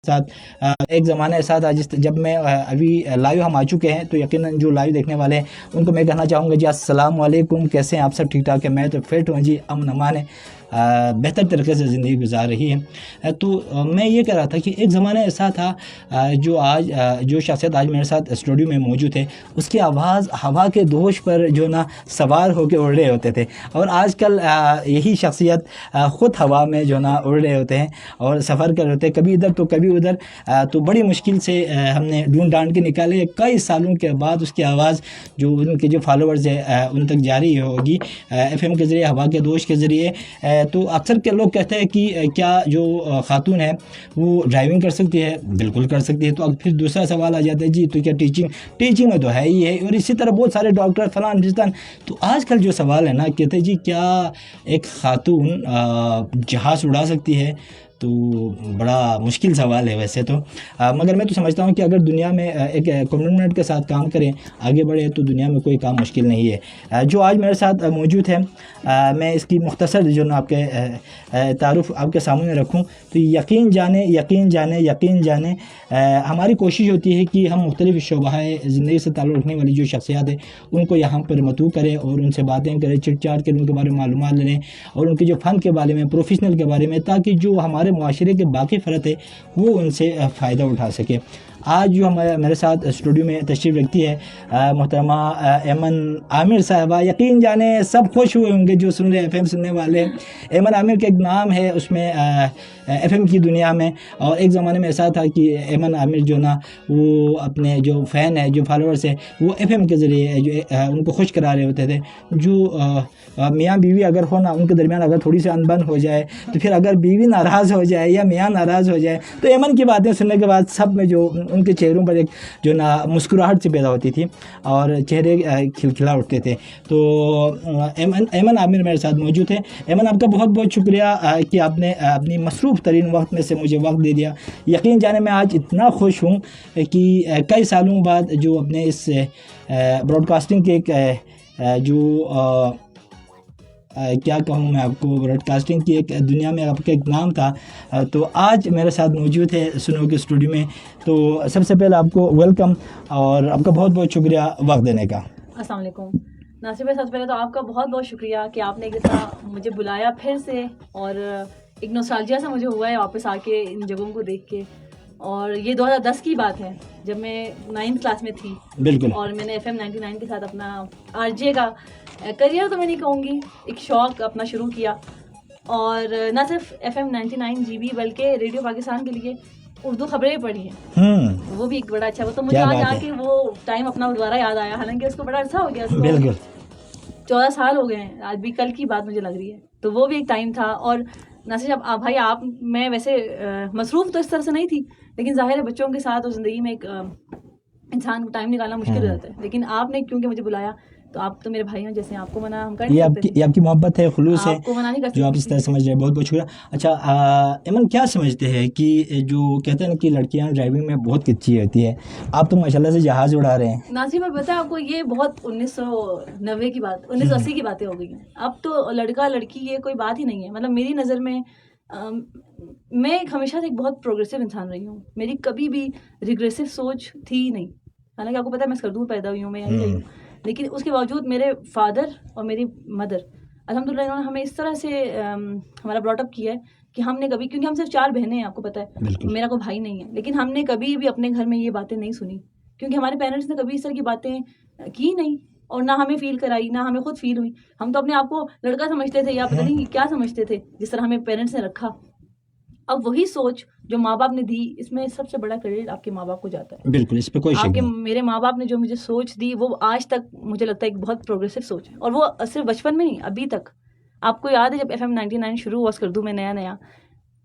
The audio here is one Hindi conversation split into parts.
साथ एक ज़माना ऐसा था जिस जब मैं अभी लाइव हम आ चुके हैं, तो यकीनन जो लाइव देखने वाले हैं उनको मैं कहना चाहूँगा जी अस्सलाम वालेकुम, कैसे हैं आप सब? ठीक ठाक है? मैं तो फिट हूँ जी, अमन अमान है, बेहतर तरीके से ज़िंदगी गुजार रही है। मैं ये कह रहा था कि एक ज़माना ऐसा था, जो शख्सियत आज मेरे साथ स्टूडियो में मौजूद है, उसकी आवाज़ हवा के दोष पर जो ना सवार होकर उड़ रहे होते थे, और आजकल यही शख्सियत ख़ुद हवा में जो ना उड़ रहे होते हैं और सफ़र कर रहे होते हैं, कभी इधर तो कभी उधर। तो बड़ी मुश्किल से हमने ढूंढ ढांड के निकाले, कई सालों के बाद उसकी आवाज़ जो उनके जो फॉलोअर्स है उन तक जारी होगी एफएम के ज़रिए, हवा के दोष के ज़रिए। तो अक्सर के लोग कहते हैं कि क्या जो खातून है वो ड्राइविंग कर सकती है? बिल्कुल कर सकती है। तो अब फिर दूसरा सवाल आ जाता है जी, तो क्या टीचिंग में तो है ही है, और इसी तरह बहुत सारे डॉक्टर फलान फिस्तान। तो आजकल जो सवाल है ना, कहते हैं जी क्या एक खातून जहाज़ उड़ा सकती है? तो बड़ा मुश्किल सवाल है वैसे तो, मगर मैं तो समझता हूँ कि अगर दुनिया में एक कमिटमेंट के साथ काम करें, आगे बढ़े, तो दुनिया में कोई काम मुश्किल नहीं है। जो आज मेरे साथ मौजूद है, मैं इसकी मुख्तसर जो ना आपके तारुफ आपके सामने रखूँ, तो यकीन जाने यकीन जाने यकीन जाने हमारी कोशिश होती है कि हम मुख्तलिफ़ शोबाए ज़िंदगी से ताल्लुक़ रखने वाली जो शख्सियात है उनको यहाँ पर मतू करें और उनसे बातें करें, चिट चाट करें, उनके बारे में मालूमात लें और उनके जो फ़न के बारे में, प्रोफेशनल के बारे में, ताकि जो हमारे मुआशरे के बाकी फ़र्द है वो उनसे फ़ायदा उठा सके। आज जो मेरे साथ स्टूडियो में तशरीफ़ रखती है मोहतरमा ऐमन आमिर साहिबा, यकीन जाने सब खुश हुए होंगे जो सुन रहे एफएम सुनने वाले। ऐमन आमिर का एक नाम है उसमें एफएम की दुनिया में, और एक ज़माने में ऐसा था कि ऐमन आमिर जो ना वो अपने जो फ़ैन है, जो फॉलोअर्स है, वो एफएम के ज़रिए जो उनको खुश करा रहे होते थे। जो मियाँ बीवी अगर हो ना, उनके दरमियान अगर थोड़ी सी अनबन हो जाए, तो फिर अगर बीवी नाराज़ हो जाए या मियाँ नाराज़ हो जाए, तो ऐमन की बातें सुनने के बाद सब में जो उनके चेहरों पर एक जो ना मुस्कुराहट सी पैदा होती थी और चेहरे खिलखिला उठते थे। तो ऐमन आमिर मेरे साथ मौजूद है। ऐमन, आपका बहुत बहुत शुक्रिया कि आपने अपनी मसरूफ़ तरीन वक्त में से मुझे वक्त दे दिया। यकीन जाने मैं आज इतना खुश हूँ कि कई सालों बाद जो अपने इस ब्रॉडकास्टिंग के एक जो क्या कहूँ मैं आपको, ब्रॉडकास्टिंग की एक दुनिया में आपका एक नाम था, तो आज मेरे साथ मौजूद है सुनो के स्टूडियो में। तो सबसे पहले आपको वेलकम और आपका बहुत बहुत शुक्रिया वक्त देने का। अस्सलाम वालेकुम नासिर भाई, सबसे पहले तो आपका बहुत बहुत शुक्रिया कि आपने एक तरह मुझे बुलाया फिर से, और एक नॉस्टैल्जिया सा मुझे हुआ है वापस आके इन जगहों को देख के। और ये 2010 की बात है जब मैं 9th क्लास में थी। बिल्कुल। और मैंने FM 99 के साथ अपना आरजे का करियर तो मैं नहीं कहूँगी, एक शौक अपना शुरू किया। और ना सिर्फ FM 99 GB बल्कि रेडियो पाकिस्तान के लिए उर्दू खबरें भी पढ़ी हैं। वो भी एक बड़ा अच्छा, वो तो मुझे आज आके वो टाइम अपना दोबारा याद आया, हालांकि उसको बड़ा अर्सा हो गया, उसको 14 साल हो गए हैं, आज भी कल की बात मुझे लग रही है। तो वो भी एक टाइम था। और नासिर भाई, आप मैं वैसे मसरूफ़ तो इस तरह से नहीं थी, लेकिन ज़ाहिर है बच्चों के साथ और ज़िंदगी में एक इंसान को टाइम निकालना मुश्किल हो जाता है। लेकिन आपने क्योंकि मुझे बुलाया, तो आप तो मेरे भाई हैं, जैसे आपको मना हम कर नहीं सकते। ये आपकी मोहब्बत है, खुलूस है, आपको मना नहीं कर जो आप इस तरह समझ रहे हैं। बहुत बहुत शुक्रिया। अच्छा ऐमन, क्या समझते हैं कि जो कहते हैं ना कि लड़कियां ड्राइविंग में बहुत कच्ची होती है, आप तो माशाल्लाह से जहाज़ उड़ा रहे हैं। नासिर भाई, पता है आपको, ये बहुत 1990 की बात, 1980 की बातें हो गई हैं। अब तो लड़का लड़की ये कोई बात ही नहीं है। मतलब मेरी नज़र में मैं हमेशा से एक बहुत प्रोग्रेसिव इंसान रही हूँ। मेरी कभी भी रिग्रेसिव सोच थी नहीं। हालांकि आपको पता है मैं स्कर्दू पैदा हुई हूँ, मैं यहीं रही हूँ, लेकिन उसके बावजूद मेरे फादर और मेरी मदर अल्हम्दुलिल्लाह इन्होंने हमें इस तरह से हमारा ब्रॉटअप किया है कि हमने कभी, क्योंकि हम सिर्फ 4 बहनें हैं, आपको पता है, मेरा कोई भाई नहीं है, लेकिन हमने कभी भी अपने घर में ये बातें नहीं सुनी, क्योंकि हमारे पेरेंट्स ने कभी इस तरह की बातें की नहीं, और ना हमें फील कराई, ना हमें खुद फील हुई। हम तो अपने आप को लड़का समझते थे या पता नहीं क्या समझते थे, जिस तरह हमें पेरेंट्स ने रखा। अब वही सोच जो माँ बाप ने दी, इसमें सबसे बड़ा क्रेडिट आपके माँ बाप को जाता है। बिल्कुल, इस पे कोई शक आपके नहीं। मेरे माँ बाप ने जो मुझे सोच दी, वो आज तक मुझे लगता है एक बहुत प्रोग्रेसिव सोच है, और वो सिर्फ बचपन में नहीं, अभी तक। आपको याद है जब FM 99 शुरू हुआ स्कर्दू में नया नया,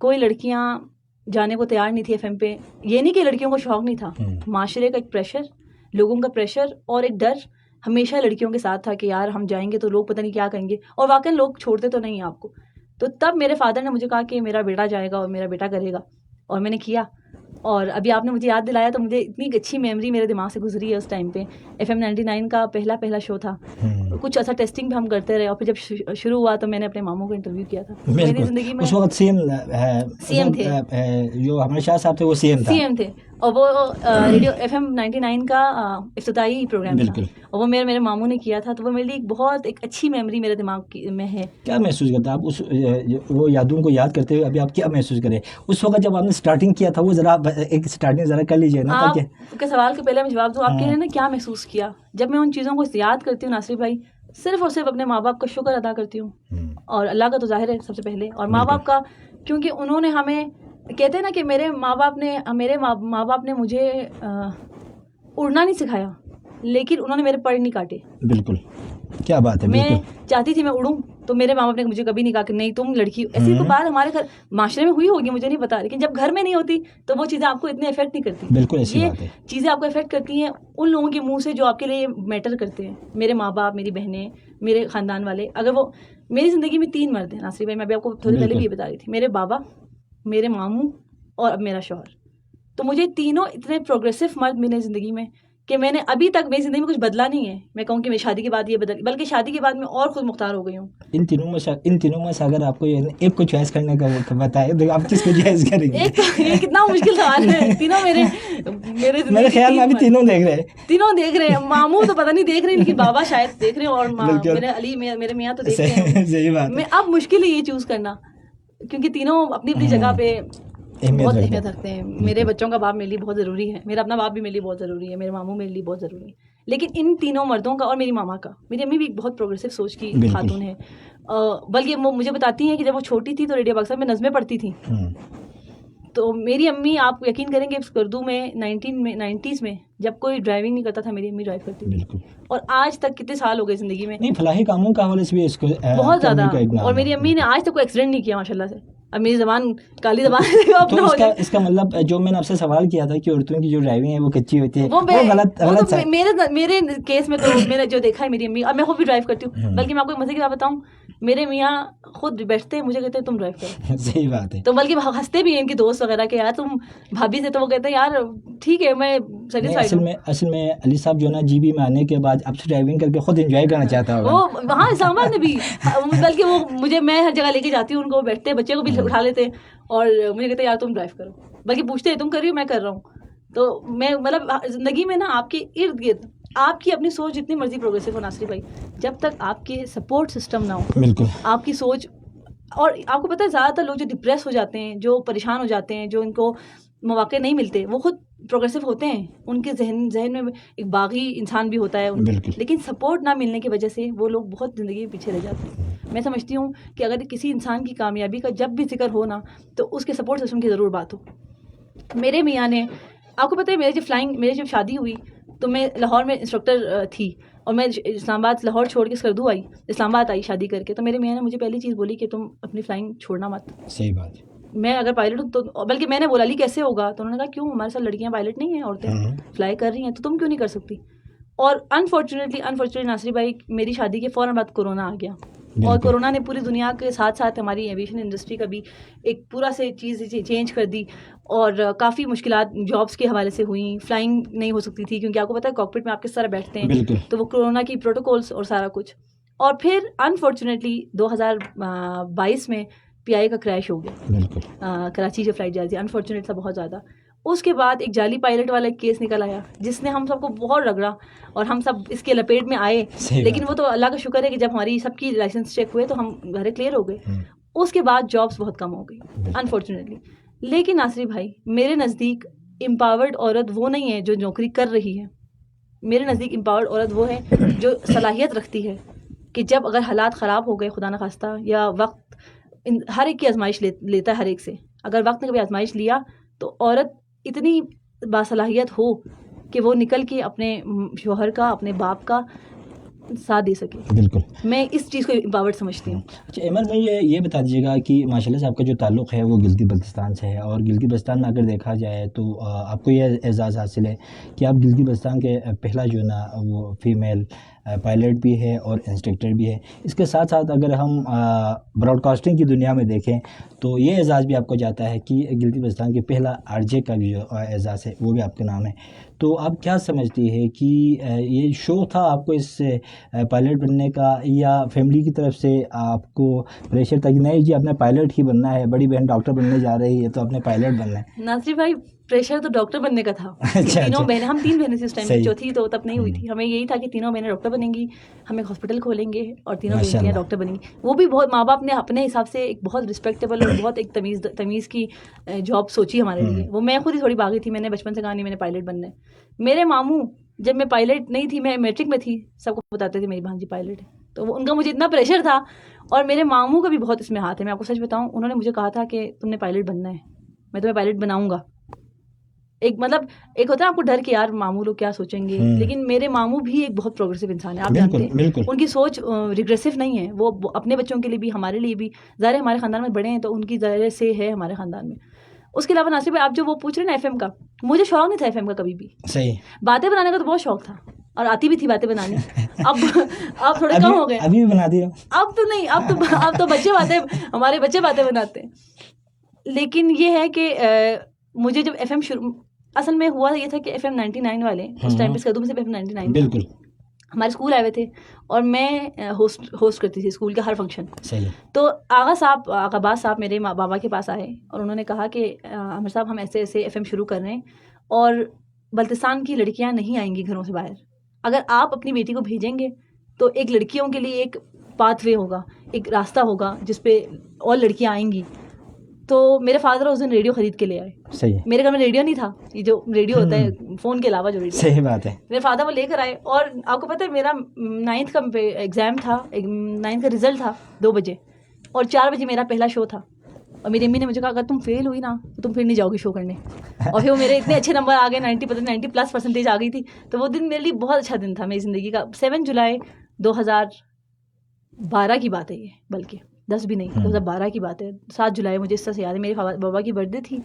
कोई लड़कियां जाने को तैयार नहीं थी FM पे। ये नहीं कि लड़कियों को शौक नहीं था, माशरे का एक प्रेशर, लोगों का प्रेशर और एक डर हमेशा लड़कियों के साथ था कि यार हम जाएंगे तो लोग पता नहीं क्या कहेंगे, और वाकई लोग छोड़ते तो नहीं आपको। तो तब मेरे फादर ने मुझे कहा कि मेरा बेटा जाएगा और मेरा बेटा करेगा, और मैंने किया। और अभी आपने मुझे याद दिलाया तो मुझे इतनी अच्छी मेमोरी मेरे दिमाग से गुजरी है। उस टाइम पे FM 99 का पहला शो था। कुछ ऐसा टेस्टिंग भी हम करते रहे और फिर जब शुरू हुआ तो मैंने अपने मामू को इंटरव्यू किया था। मेरी ज़िंदगी में उस वक्त सीएम थे। जो हमारे शाह साहब थे वो सीएम थे और वो रेडियो FM 99 का इफ्तिताई प्रोग्राम था और वो मेरे मामू ने किया था। तो वो मेरे लिए बहुत एक अच्छी मेमोरी मेरे दिमाग में है। क्या महसूस करते हैं आप उस वो यादों को याद करते हुए? अभी आप क्या महसूस करें उस वक्त जब आपने स्टार्टिंग किया था? वो जरा एक स्टार्टिंग जरा कर लीजिए ना। आपके सवाल के पहले मैं जवाब दूँ। आप कह रहे हैं ना क्या महसूस किया? जब मैं उन चीज़ों को याद करती हूँ नासिर भाई, सिर्फ और सिर्फ अपने माँ बाप का शुक्र अदा करती हूँ और अल्लाह का तो जाहिर है सबसे पहले, और माँ बाप का, क्योंकि उन्होंने हमें, कहते हैं ना कि मेरे माँ बाप ने मुझे उड़ना नहीं सिखाया, लेकिन उन्होंने मेरे पर नहीं काटे। बिल्कुल, क्या बात है। मैं चाहती थी मैं उड़ूं तो मेरे माँ बाप ने मुझे कभी नहीं कहा कि नहीं तुम लड़की। ऐसी कोई बात हमारे घर माशरे में हुई होगी मुझे नहीं पता, लेकिन जब घर में नहीं होती तो वो चीज़ें आपको इतने इफेक्ट नहीं करती। बिल्कुल ऐसी बात है। चीज़ें आपको इफेक्ट करती हैं उन लोगों के मुंह से जो आपके लिए मैटर करते हैं। मेरे माँ बाप, मेरी बहनें, मेरे ख़ानदान वाले। अगर वो, मेरी ज़िंदगी में 3 मर्द हैं नासिर भाई, मैं अभी आपको थोड़ी पहले भी बता रही थी। मेरे बाबा, मेरे मामू और अब मेरा शौहर। तो मुझे तीनों इतने प्रोग्रेसिव मर्द मिले ज़िंदगी में कि मैंने अभी तक मेरी ज़िंदगी में कुछ बदला नहीं है। मैं कहूँ कि मेरी शादी के बाद ये बदल, बल्कि शादी के बाद मैं और खुद मुख्तार हो गई हूँ। इन तीनों में से अगर आपको एक को चॉइस करने का वो बताए तो आप किसको चॉइस करेंगे? ये कितना मुश्किल सवाल है। तीनों मेरे ख्याल में अभी तीनों देख रहे हैं। मामू तो पता नहीं देख रहे हैं, लेकिन बाबा शायद देख रहे हैं और मेरे अली, मेरे मियाँ तो देख रहे हैं। सही बात। मैं अब मुश्किल है ये चूज़ करना, क्योंकि तीनों अपनी अपनी जगह पे बहुत अहमियत रखते हैं। मेरे बच्चों का बाप मेरे लिए बहुत ज़रूरी है, मेरा अपना बाप भी मेरे लिए बहुत ज़रूरी है, मेरे मामू मेरे लिए बहुत ज़रूरी है। लेकिन इन तीनों मर्दों का और मेरी मामा का, मेरी अम्मी भी एक बहुत प्रोग्रेसिव सोच की खातून है। बल्कि वो मुझे बताती हैं कि जब वो छोटी थी तो रेडियो पाकिस्तान में नज़में पढ़ती थी। तो मेरी अम्मी, आप यकीन करेंगे, उर्दू में 90s में जब कोई ड्राइविंग नहीं करता था मेरी अम्मी ड्राइव करती थी। और आज तक कितने साल हो गए ज़िंदगी में, नहीं फलाही कामों का हवाले से भी इसको बहुत ज़्यादा। और मेरी अम्मी ने आज तक कोई एक्सीडेंट नहीं किया माशाल्लाह से। अब मेरी ज़बान काली ज़बान तो इसका मतलब जो मैंने आपसे सवाल किया था कि औरतों की जो ड्राइविंग है वो कच्ची होती है, वो गलत तो मेरे केस में तो मैंने जो देखा है मेरी अम्मी, अब मैं खुद भी ड्राइव करती हूँ। बल्कि मैं आपको मज़े की बात बताऊँ, मेरे मियाँ खुद बैठते हैं, मुझे कहते हैं तुम ड्राइव करो। सही बात है। तो बल्कि हंसते भी हैं इनके दोस्त वगैरह के, यार तुम भाभी से, तो वो कहते हैं यार ठीक है मैं सेटिस्फाइड हूँ। असल में अली साहब जो ना जीबी में आने के बाद आपसे ड्राइविंग करके खुद एंजॉय करना चाहता होगा। वो हाँ, इस्लामाबाद में भी, बल्कि वो मुझे, मैं हर जगह लेके जाती हूँ उनको, बैठते हैं, बच्चे को भी उठा लेते हैं और मुझे कहते हैं यार तुम ड्राइव करो। बल्कि पूछते हैं तुम कर रही हो, मैं कर रहा हूँ। तो मैं मतलब ज़िंदगी में ना आपके इर्द गिर्द आपकी अपनी सोच जितनी मर्जी प्रोग्रेसिव हो नासिर भाई, जब तक आपके सपोर्ट सिस्टम ना हो, बिल्कुल आपकी सोच, और आपको पता है ज़्यादातर लोग जो डिप्रेस हो जाते हैं, जो परेशान हो जाते हैं, जो इनको मौके नहीं मिलते, वो खुद प्रोग्रेसिव होते हैं। उनके जहन में एक बागी इंसान भी होता है, लेकिन सपोर्ट ना मिलने की वजह से वो लोग बहुत ज़िंदगी में पीछे रह जाते हैं। मैं समझती हूँ कि अगर किसी इंसान की कामयाबी का जब भी जिक्र हो ना, तो उसके सपोर्ट सिस्टम की ज़रूर बात हो। मेरे मियाँ ने, आपको पता है मेरी जब शादी हुई तो मैं लाहौर में इंस्ट्रक्टर थी और मैं इस्लामाबाद लाहौर छोड़ के स्कर्दू आई, इस्लामाबाद आई शादी करके। तो मेरे मियाँ ने मुझे पहली चीज़ बोली कि तुम अपनी फ्लाइंग छोड़ना मत। सही बात है। मैं अगर पायलट हूँ तो, बल्कि मैंने बोला ली कैसे होगा, तो उन्होंने कहा क्यों, हमारे साथ लड़कियाँ पायलट नहीं हैं, औरतें फ्लाई कर रही हैं, तो तुम क्यों नहीं कर सकती। और अनफॉर्चुनेटली नासिर भाई, मेरी शादी के फ़ौरन बाद कोरोना आ गया और कोरोना ने पूरी दुनिया के साथ साथ हमारी एविएशन इंडस्ट्री का भी एक पूरा से चीज़ चेंज कर दी और काफ़ी मुश्किलात जॉब्स के हवाले से हुई। फ्लाइंग नहीं हो सकती थी क्योंकि आपको पता है कॉकपिट में आप किस तरह बैठते हैं, तो वो कोरोना की प्रोटोकॉल्स और सारा कुछ। और फिर अनफॉर्चुनेटली 2022 में PI का क्रैश हो गया, कराची जो फ्लाइट जा रही थी, अनफॉर्चुनेट था बहुत ज़्यादा। उसके बाद एक जाली पायलट वाला केस निकल आया जिसने हम सबको बहुत रगड़ा और हम सब इसके लपेट में आए। लेकिन वो तो अल्लाह का शुक्र है कि जब हमारी सबकी लाइसेंस चेक हुए तो हम घर क्लियर हो गए। उसके बाद जॉब्स बहुत कम हो गई अनफॉर्चुनेटली। लेकिन नासिर भाई, मेरे नज़दीक एम्पावर्ड औरत वो नहीं है जो नौकरी कर रही है। मेरे नज़दीक एम्पावर्ड औरत वो है जो सलाहियत रखती है कि जब अगर हालात ख़राब हो गए खुदा न खास्ता, या वक्त हर एक की आजमाइश लेता है हर एक से, अगर वक्त ने कभी आजमाइश लिया तो औरत इतनी बासलाहियत हो कि वो निकल के अपने शोहर का, अपने बाप का साथ दे सके। बिल्कुल। मैं इस चीज़ को इम्पावर्ड समझती हूँ। अच्छा इमर, मैं ये बता दीजिएगा कि माशाल्लाह से आपका जो ताल्लुक़ है वो गिलगित बल्तिस्तान से है, और गिलगित बल्तिस्तान में अगर देखा जाए तो आपको ये एज़ाज़ हासिल है कि आप गिलगित बल्तिस्तान के पहला जो ना वो फ़ीमेल पायलट भी है और इंस्ट्रक्टर भी है। इसके साथ साथ अगर हम ब्रॉडकास्टिंग की दुनिया में देखें तो ये एज़ाज़ भी आपको जाता है कि गिलगित बल्तिस्तान के पहला आरजे का भी जो एज़ाज़ है वो भी आपके नाम है। तो आप क्या समझती है कि ये शौक़ था आपको इस पायलट बनने का, या फैमिली की तरफ से आपको प्रेशर था कि नहीं जी आपने पायलट ही बनना है, बड़ी बहन डॉक्टर बनने जा रही है तो आपने पायलट बनना है? नासिर भाई, प्रेशर तो डॉक्टर बनने का था। अच्छा, तीनों अच्छा। बहनें, हम 3 बहनें थी उस टाइम पे, सही। चौथी तो तब नहीं हुई थी। हमें यही था कि तीनों बहनें डॉक्टर बनेंगी, हम एक हॉस्पिटल खोलेंगे और तीनों बेटियाँ माशाल्लाह। डॉक्टर बनेंगी। वो भी बहुत माँ-बाप ने अपने हिसाब से एक बहुत रिस्पेक्टेबल और बहुत एक तमीज़ की जॉब सोची हमारे लिए। वो मैं खुद ही थोड़ी भागी थी, मैंने बचपन से कहा नहीं मैंने पायलट बनना है। मेरे मामू, जब मैं पायलट नहीं थी, मैं मैट्रिक में थी, सबको बताते थे मेरी भांजी पायलट है। तो वो उनका मुझे इतना प्रेशर था, और मेरे मामू का भी बहुत इसमें हाथ है। मैं आपको सच बताऊँ, उन्होंने मुझे कहा था कि तुमने पायलट बनना है, मैं तुम्हें पायलट बनाऊँगा। एक मतलब एक होता है आपको डर कि यार मामू लोग क्या सोचेंगे, लेकिन मेरे मामू भी एक बहुत प्रोग्रेसिव इंसान है, आप जानते बिल्कुल हैं। बिल्कुल। उनकी सोच रिग्रेसिव नहीं है, वो अपने बच्चों के लिए भी, हमारे लिए भी। ज़ाहिर है हमारे ख़ानदान में बड़े हैं तो उनकी ज़ाहिर से है हमारे ख़ानदान में। उसके अलावा नासिर भाई, आप जो वो पूछ रहे हैं ना एफएम का, मुझे शौक नहीं था एफएम का कभी भी। सही। बातें बनाने का तो बहुत शौक था और आती भी थी बातें बनानी। अब थोड़े कम हो गए। अभी भी बना दिया? अब तो नहीं, अब तो बच्चे बातें, हमारे बच्चे बातें बनाते हैं। लेकिन ये है कि मुझे जब एफएम शुरू, असल में हुआ ये था कि एफएम 99 वाले उस टाइम पे कदूम से एफएम 99 बिल्कुल। हमारे स्कूल आए हुए थे, और मैं होस्ट करती थी स्कूल का हर फंक्शन। सही। तो आगाबाज साहब मेरे बाबा के पास आए और उन्होंने कहा कि आमिर साहब, हम ऐसे ऐसे एफएम शुरू कर रहे हैं और बल्तिस्तान की लड़कियां नहीं आएंगी घरों से बाहर। अगर आप अपनी बेटी को भेजेंगे तो एक लड़कियों के लिए एक पाथवे होगा, एक रास्ता होगा जिस पे और लड़कियां आएंगी। तो मेरे फादर उस दिन रेडियो खरीद के ले आए। सही है। मेरे घर में रेडियो नहीं था, ये जो रेडियो होता है फ़ोन के अलावा जो रेडियो, सही बात है। मेरे फादर वो लेकर आए। और आपको पता है मेरा 9th का एग्ज़ाम था, 9th का रिज़ल्ट था 2 बजे, और 4 बजे मेरा पहला शो था। और मेरी अम्मी ने मुझे कहा अगर तुम फेल हुई ना तो तुम फिर नहीं जाओगी शो करने। और फिर वो मेरे इतने अच्छे नंबर आ गए, 90+ आ गई थी। तो वो दिन मेरे लिए बहुत अच्छा दिन था मेरी ज़िंदगी का। 7 जुलाई 2012 की बात है ये, बल्कि 10 भी नहीं, 2012 की बात है। 7 जुलाई मुझे इस तरह से याद है, मेरे बाबा की बर्थडे थी।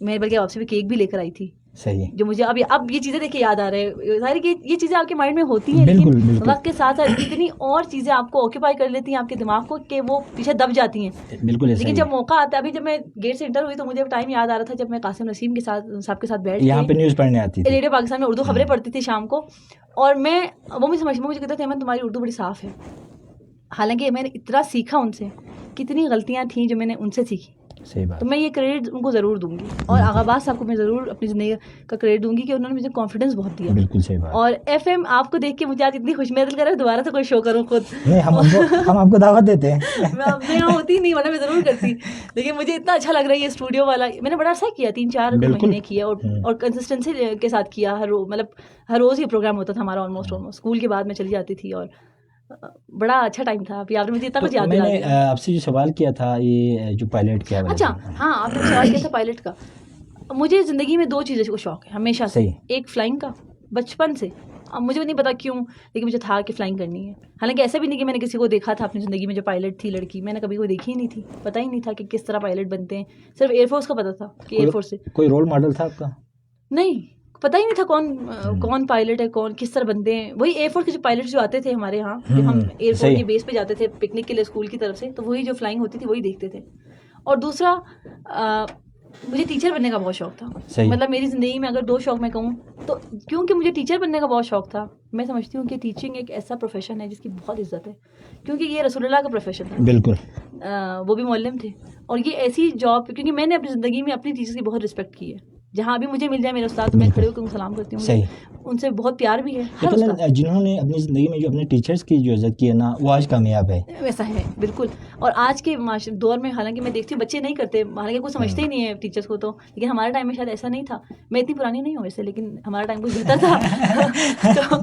मैं बल्कि आपसे भी केक भी लेकर आई थी। सही है। जो मुझे अब ये चीज़ें देख के याद आ रहे हैं। सारी ये चीज़ें आपके माइंड में होती हैं, बिल्कुल, लेकिन बिल्कुल। वक्त के साथ साथ इतनी और चीज़ें आपको ऑक्यूपाई कर लेती हैं आपके दिमाग को कि वो पीछे दब जाती हैं। बिल्कुल ऐसा लेकिन ही जब है। मौका आता है, अभी जब मैं गेट से इंटर हुई तो मुझे टाइम याद आ रहा था जब मैं कासिम नसीम के साहब के साथ बैठ यहाँ पे के न्यूज़ पढ़ने आती थी। रेडियो पाकिस्तान में उर्दू खबरें पढ़ती थी शाम को। और वो मुझे कहते थे अमन तुम्हारी उर्दू बड़ी साफ़ है। हालांकि मैंने इतना सीखा उनसे, कितनी गलतियाँ थी जो मैंने उनसे सीखी। सही बात। तो मैं ये क्रेडिट उनको ज़रूर दूंगी, और आगाबाज साहब को मैं ज़रूर अपनी ज़िंदगी का क्रेडिट दूंगी कि उन्होंने मुझे कॉन्फिडेंस बहुत दिया। बिल्कुल सही बात। और एफएम आपको देख के मुझे आज इतनी खुश, मेरा दिल कर रहा है दोबारा से कोई शो करूँ खुद। नहीं, हम आपको दावत देते हैं। मैं यहाँ होती नहीं, वरना मैं ज़रूर करती। लेकिन मुझे इतना अच्छा लग रहा है ये स्टूडियो वाला, मैंने बड़ा अच्छा किया, 3-4 बिल्कुल। महीने किया, और कंसिस्टेंसी के साथ किया। मतलब हर रोज़ ये प्रोग्राम होता था हमारा, ऑलमोस्ट स्कूल के बाद मैं चली जाती थी, और बड़ा अच्छा टाइम था। अभी आपने मुझे इतना कुछ याद दिला मैंने दिया। आपसे जो सवाल किया था ये जो पायलट क्या वाला अच्छा था। हाँ, आपने सवाल किया था पायलट का। मुझे ज़िंदगी में 2 चीज़ों का शौक है हमेशा से। सही। एक फ्लाइंग का, बचपन से। अब मुझे नहीं पता क्यों, लेकिन मुझे था कि फ्लाइंग करनी है। हालांकि ऐसा भी नहीं कि मैंने किसी को देखा था अपनी ज़िंदगी में जो पायलट थी लड़की, मैंने कभी कोई देखी ही नहीं थी, पता ही नहीं था कि किस तरह पायलट बनते हैं। सिर्फ एयरफोर्स का पता था कि एयरफोर्स से। कोई रोल मॉडल था आपका? नहीं, पता ही नहीं था कौन पायलट है, कौन किस तरह बनते हैं। वही एयरफोर्स के जो पायलट जो आते थे हमारे यहाँ, जब हम एयरफोर्स के बेस पे जाते थे पिकनिक के लिए स्कूल की तरफ से, तो वही जो फ्लाइंग होती थी वही देखते थे। और दूसरा, मुझे टीचर बनने का बहुत शौक था। मतलब मेरी ज़िंदगी में अगर 2 शौक मैं कहूँ तो, क्योंकि मुझे टीचर बनने का बहुत शौक था। मैं समझती हूँ कि टीचिंग एक ऐसा प्रोफेशन है जिसकी बहुत इज्जत है, क्योंकि ये रसूलुल्लाह का प्रोफेशन था। बिल्कुल। वो भी मौलम थे, और ये ऐसी जॉब, क्योंकि मैंने अपनी ज़िंदगी में अपनी टीचर्स की बहुत रिस्पेक्ट की है। जहाँ भी मुझे मिल जाए मेरे उस्ताद, तो मैं खड़े होकर उनको सलाम करती हूँ। सही। उनसे बहुत प्यार भी है। लेकिन जिन्होंने अपनी ज़िंदगी में जो अपने टीचर्स की जो इज्जत की है ना, वो आज कामयाब है। वैसा है बिल्कुल। और आज के दौर में हालांकि मैं देखती हूँ बच्चे नहीं करते, हालांकि कुछ समझते ही नहीं है टीचर्स को तो, लेकिन हमारे टाइम में शायद ऐसा नहीं था। मैं इतनी पुरानी नहीं हूँ वैसे, लेकिन हमारा टाइम कुछ बेहतर था।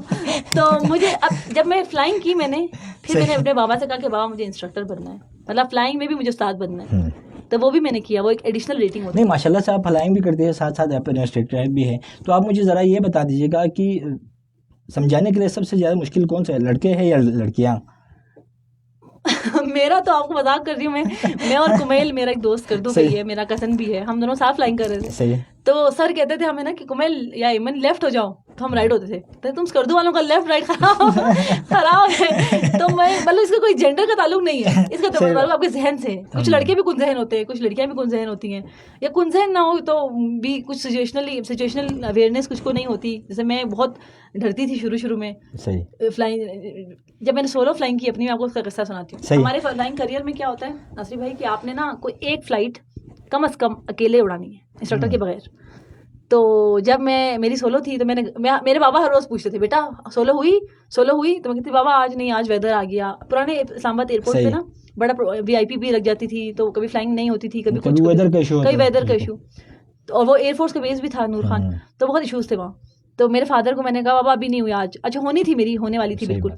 तो मुझे अब जब मैं फ्लाइंग की मैंने अपने बाबा से कहा कि बाबा मुझे इंस्ट्रक्टर बनना है, मतलब फ्लाइंग में भी मुझे उस्ताद बनना है। तो वो भी मैंने किया, वो एक एडिशनल रेटिंग होती है। नहीं माशाल्लाह से आप फ्लाइंग भी करते हैं, साथ साथ आप इंस्ट्रक्टर भी हैं। तो आप मुझे ज़रा ये बता दीजिएगा कि समझाने के लिए सबसे ज़्यादा मुश्किल कौन सा है, लड़के हैं या लड़कियाँ? मेरा तो आपको मजाक कर रही हूँ मैं और कुमेल, मेरा एक दोस्त करदू सही। भाई है, मेरा कजन भी है, हम दोनों साथ फ्लाइंग कर रहे थे। सही है। तो सर कहते थे हमें ना कि कुमेल या इमन लेफ्ट हो जाओ, तो हम राइट होते थे। तो तुम स्कर्दू वालों का लेफ्ट राइट खराब है। तो मैं मतलब इसका कोई जेंडर का ताल्लुक नहीं है, इसका तो सही ताल्लुक आपके जहन से है। कुछ लड़के भी कुंजहन होते हैं, कुछ लड़कियां भी कुंजहन होती हैं, या कुंजहन ना हो तो भी कुछ सिचुएशनल अवेयरनेस कुछ को नहीं होती। जैसे मैं बहुत डरती थी शुरू में सही। फ्लाइंग, जब मैंने सोलो फ्लाइंग की अपनी, मैं आपको उसका किस्सा सुनाती हूँ। सही। हमारे फ्लाइंग करियर में क्या होता है नासिर भाई कि आपने ना कोई एक फ्लाइट कम से कम अकेले उड़ानी है इंस्ट्रक्टर के बगैर। तो जब मेरी सोलो थी तो मेरे बाबा हर रोज पूछते थे, बेटा सोलो हुई? तो मैं कहती बाबा आज नहीं, आज वेदर आ गया। पुराने इस्लामाबाद एयरपोर्ट पे ना बड़ा VIP भी लग जाती थी, तो कभी फ्लाइंग नहीं होती थी, कभी कुछ, वेदर का इशू, कभी वेदर का इशू। और वो एयरफोर्स का बेस भी था नूर खान, तो बहुत इशूज़ थे वहाँ। तो मेरे फादर को मैंने कहा बाबा अभी नहीं हुई आज। अच्छा होनी थी, मेरी होने वाली थी बिल्कुल।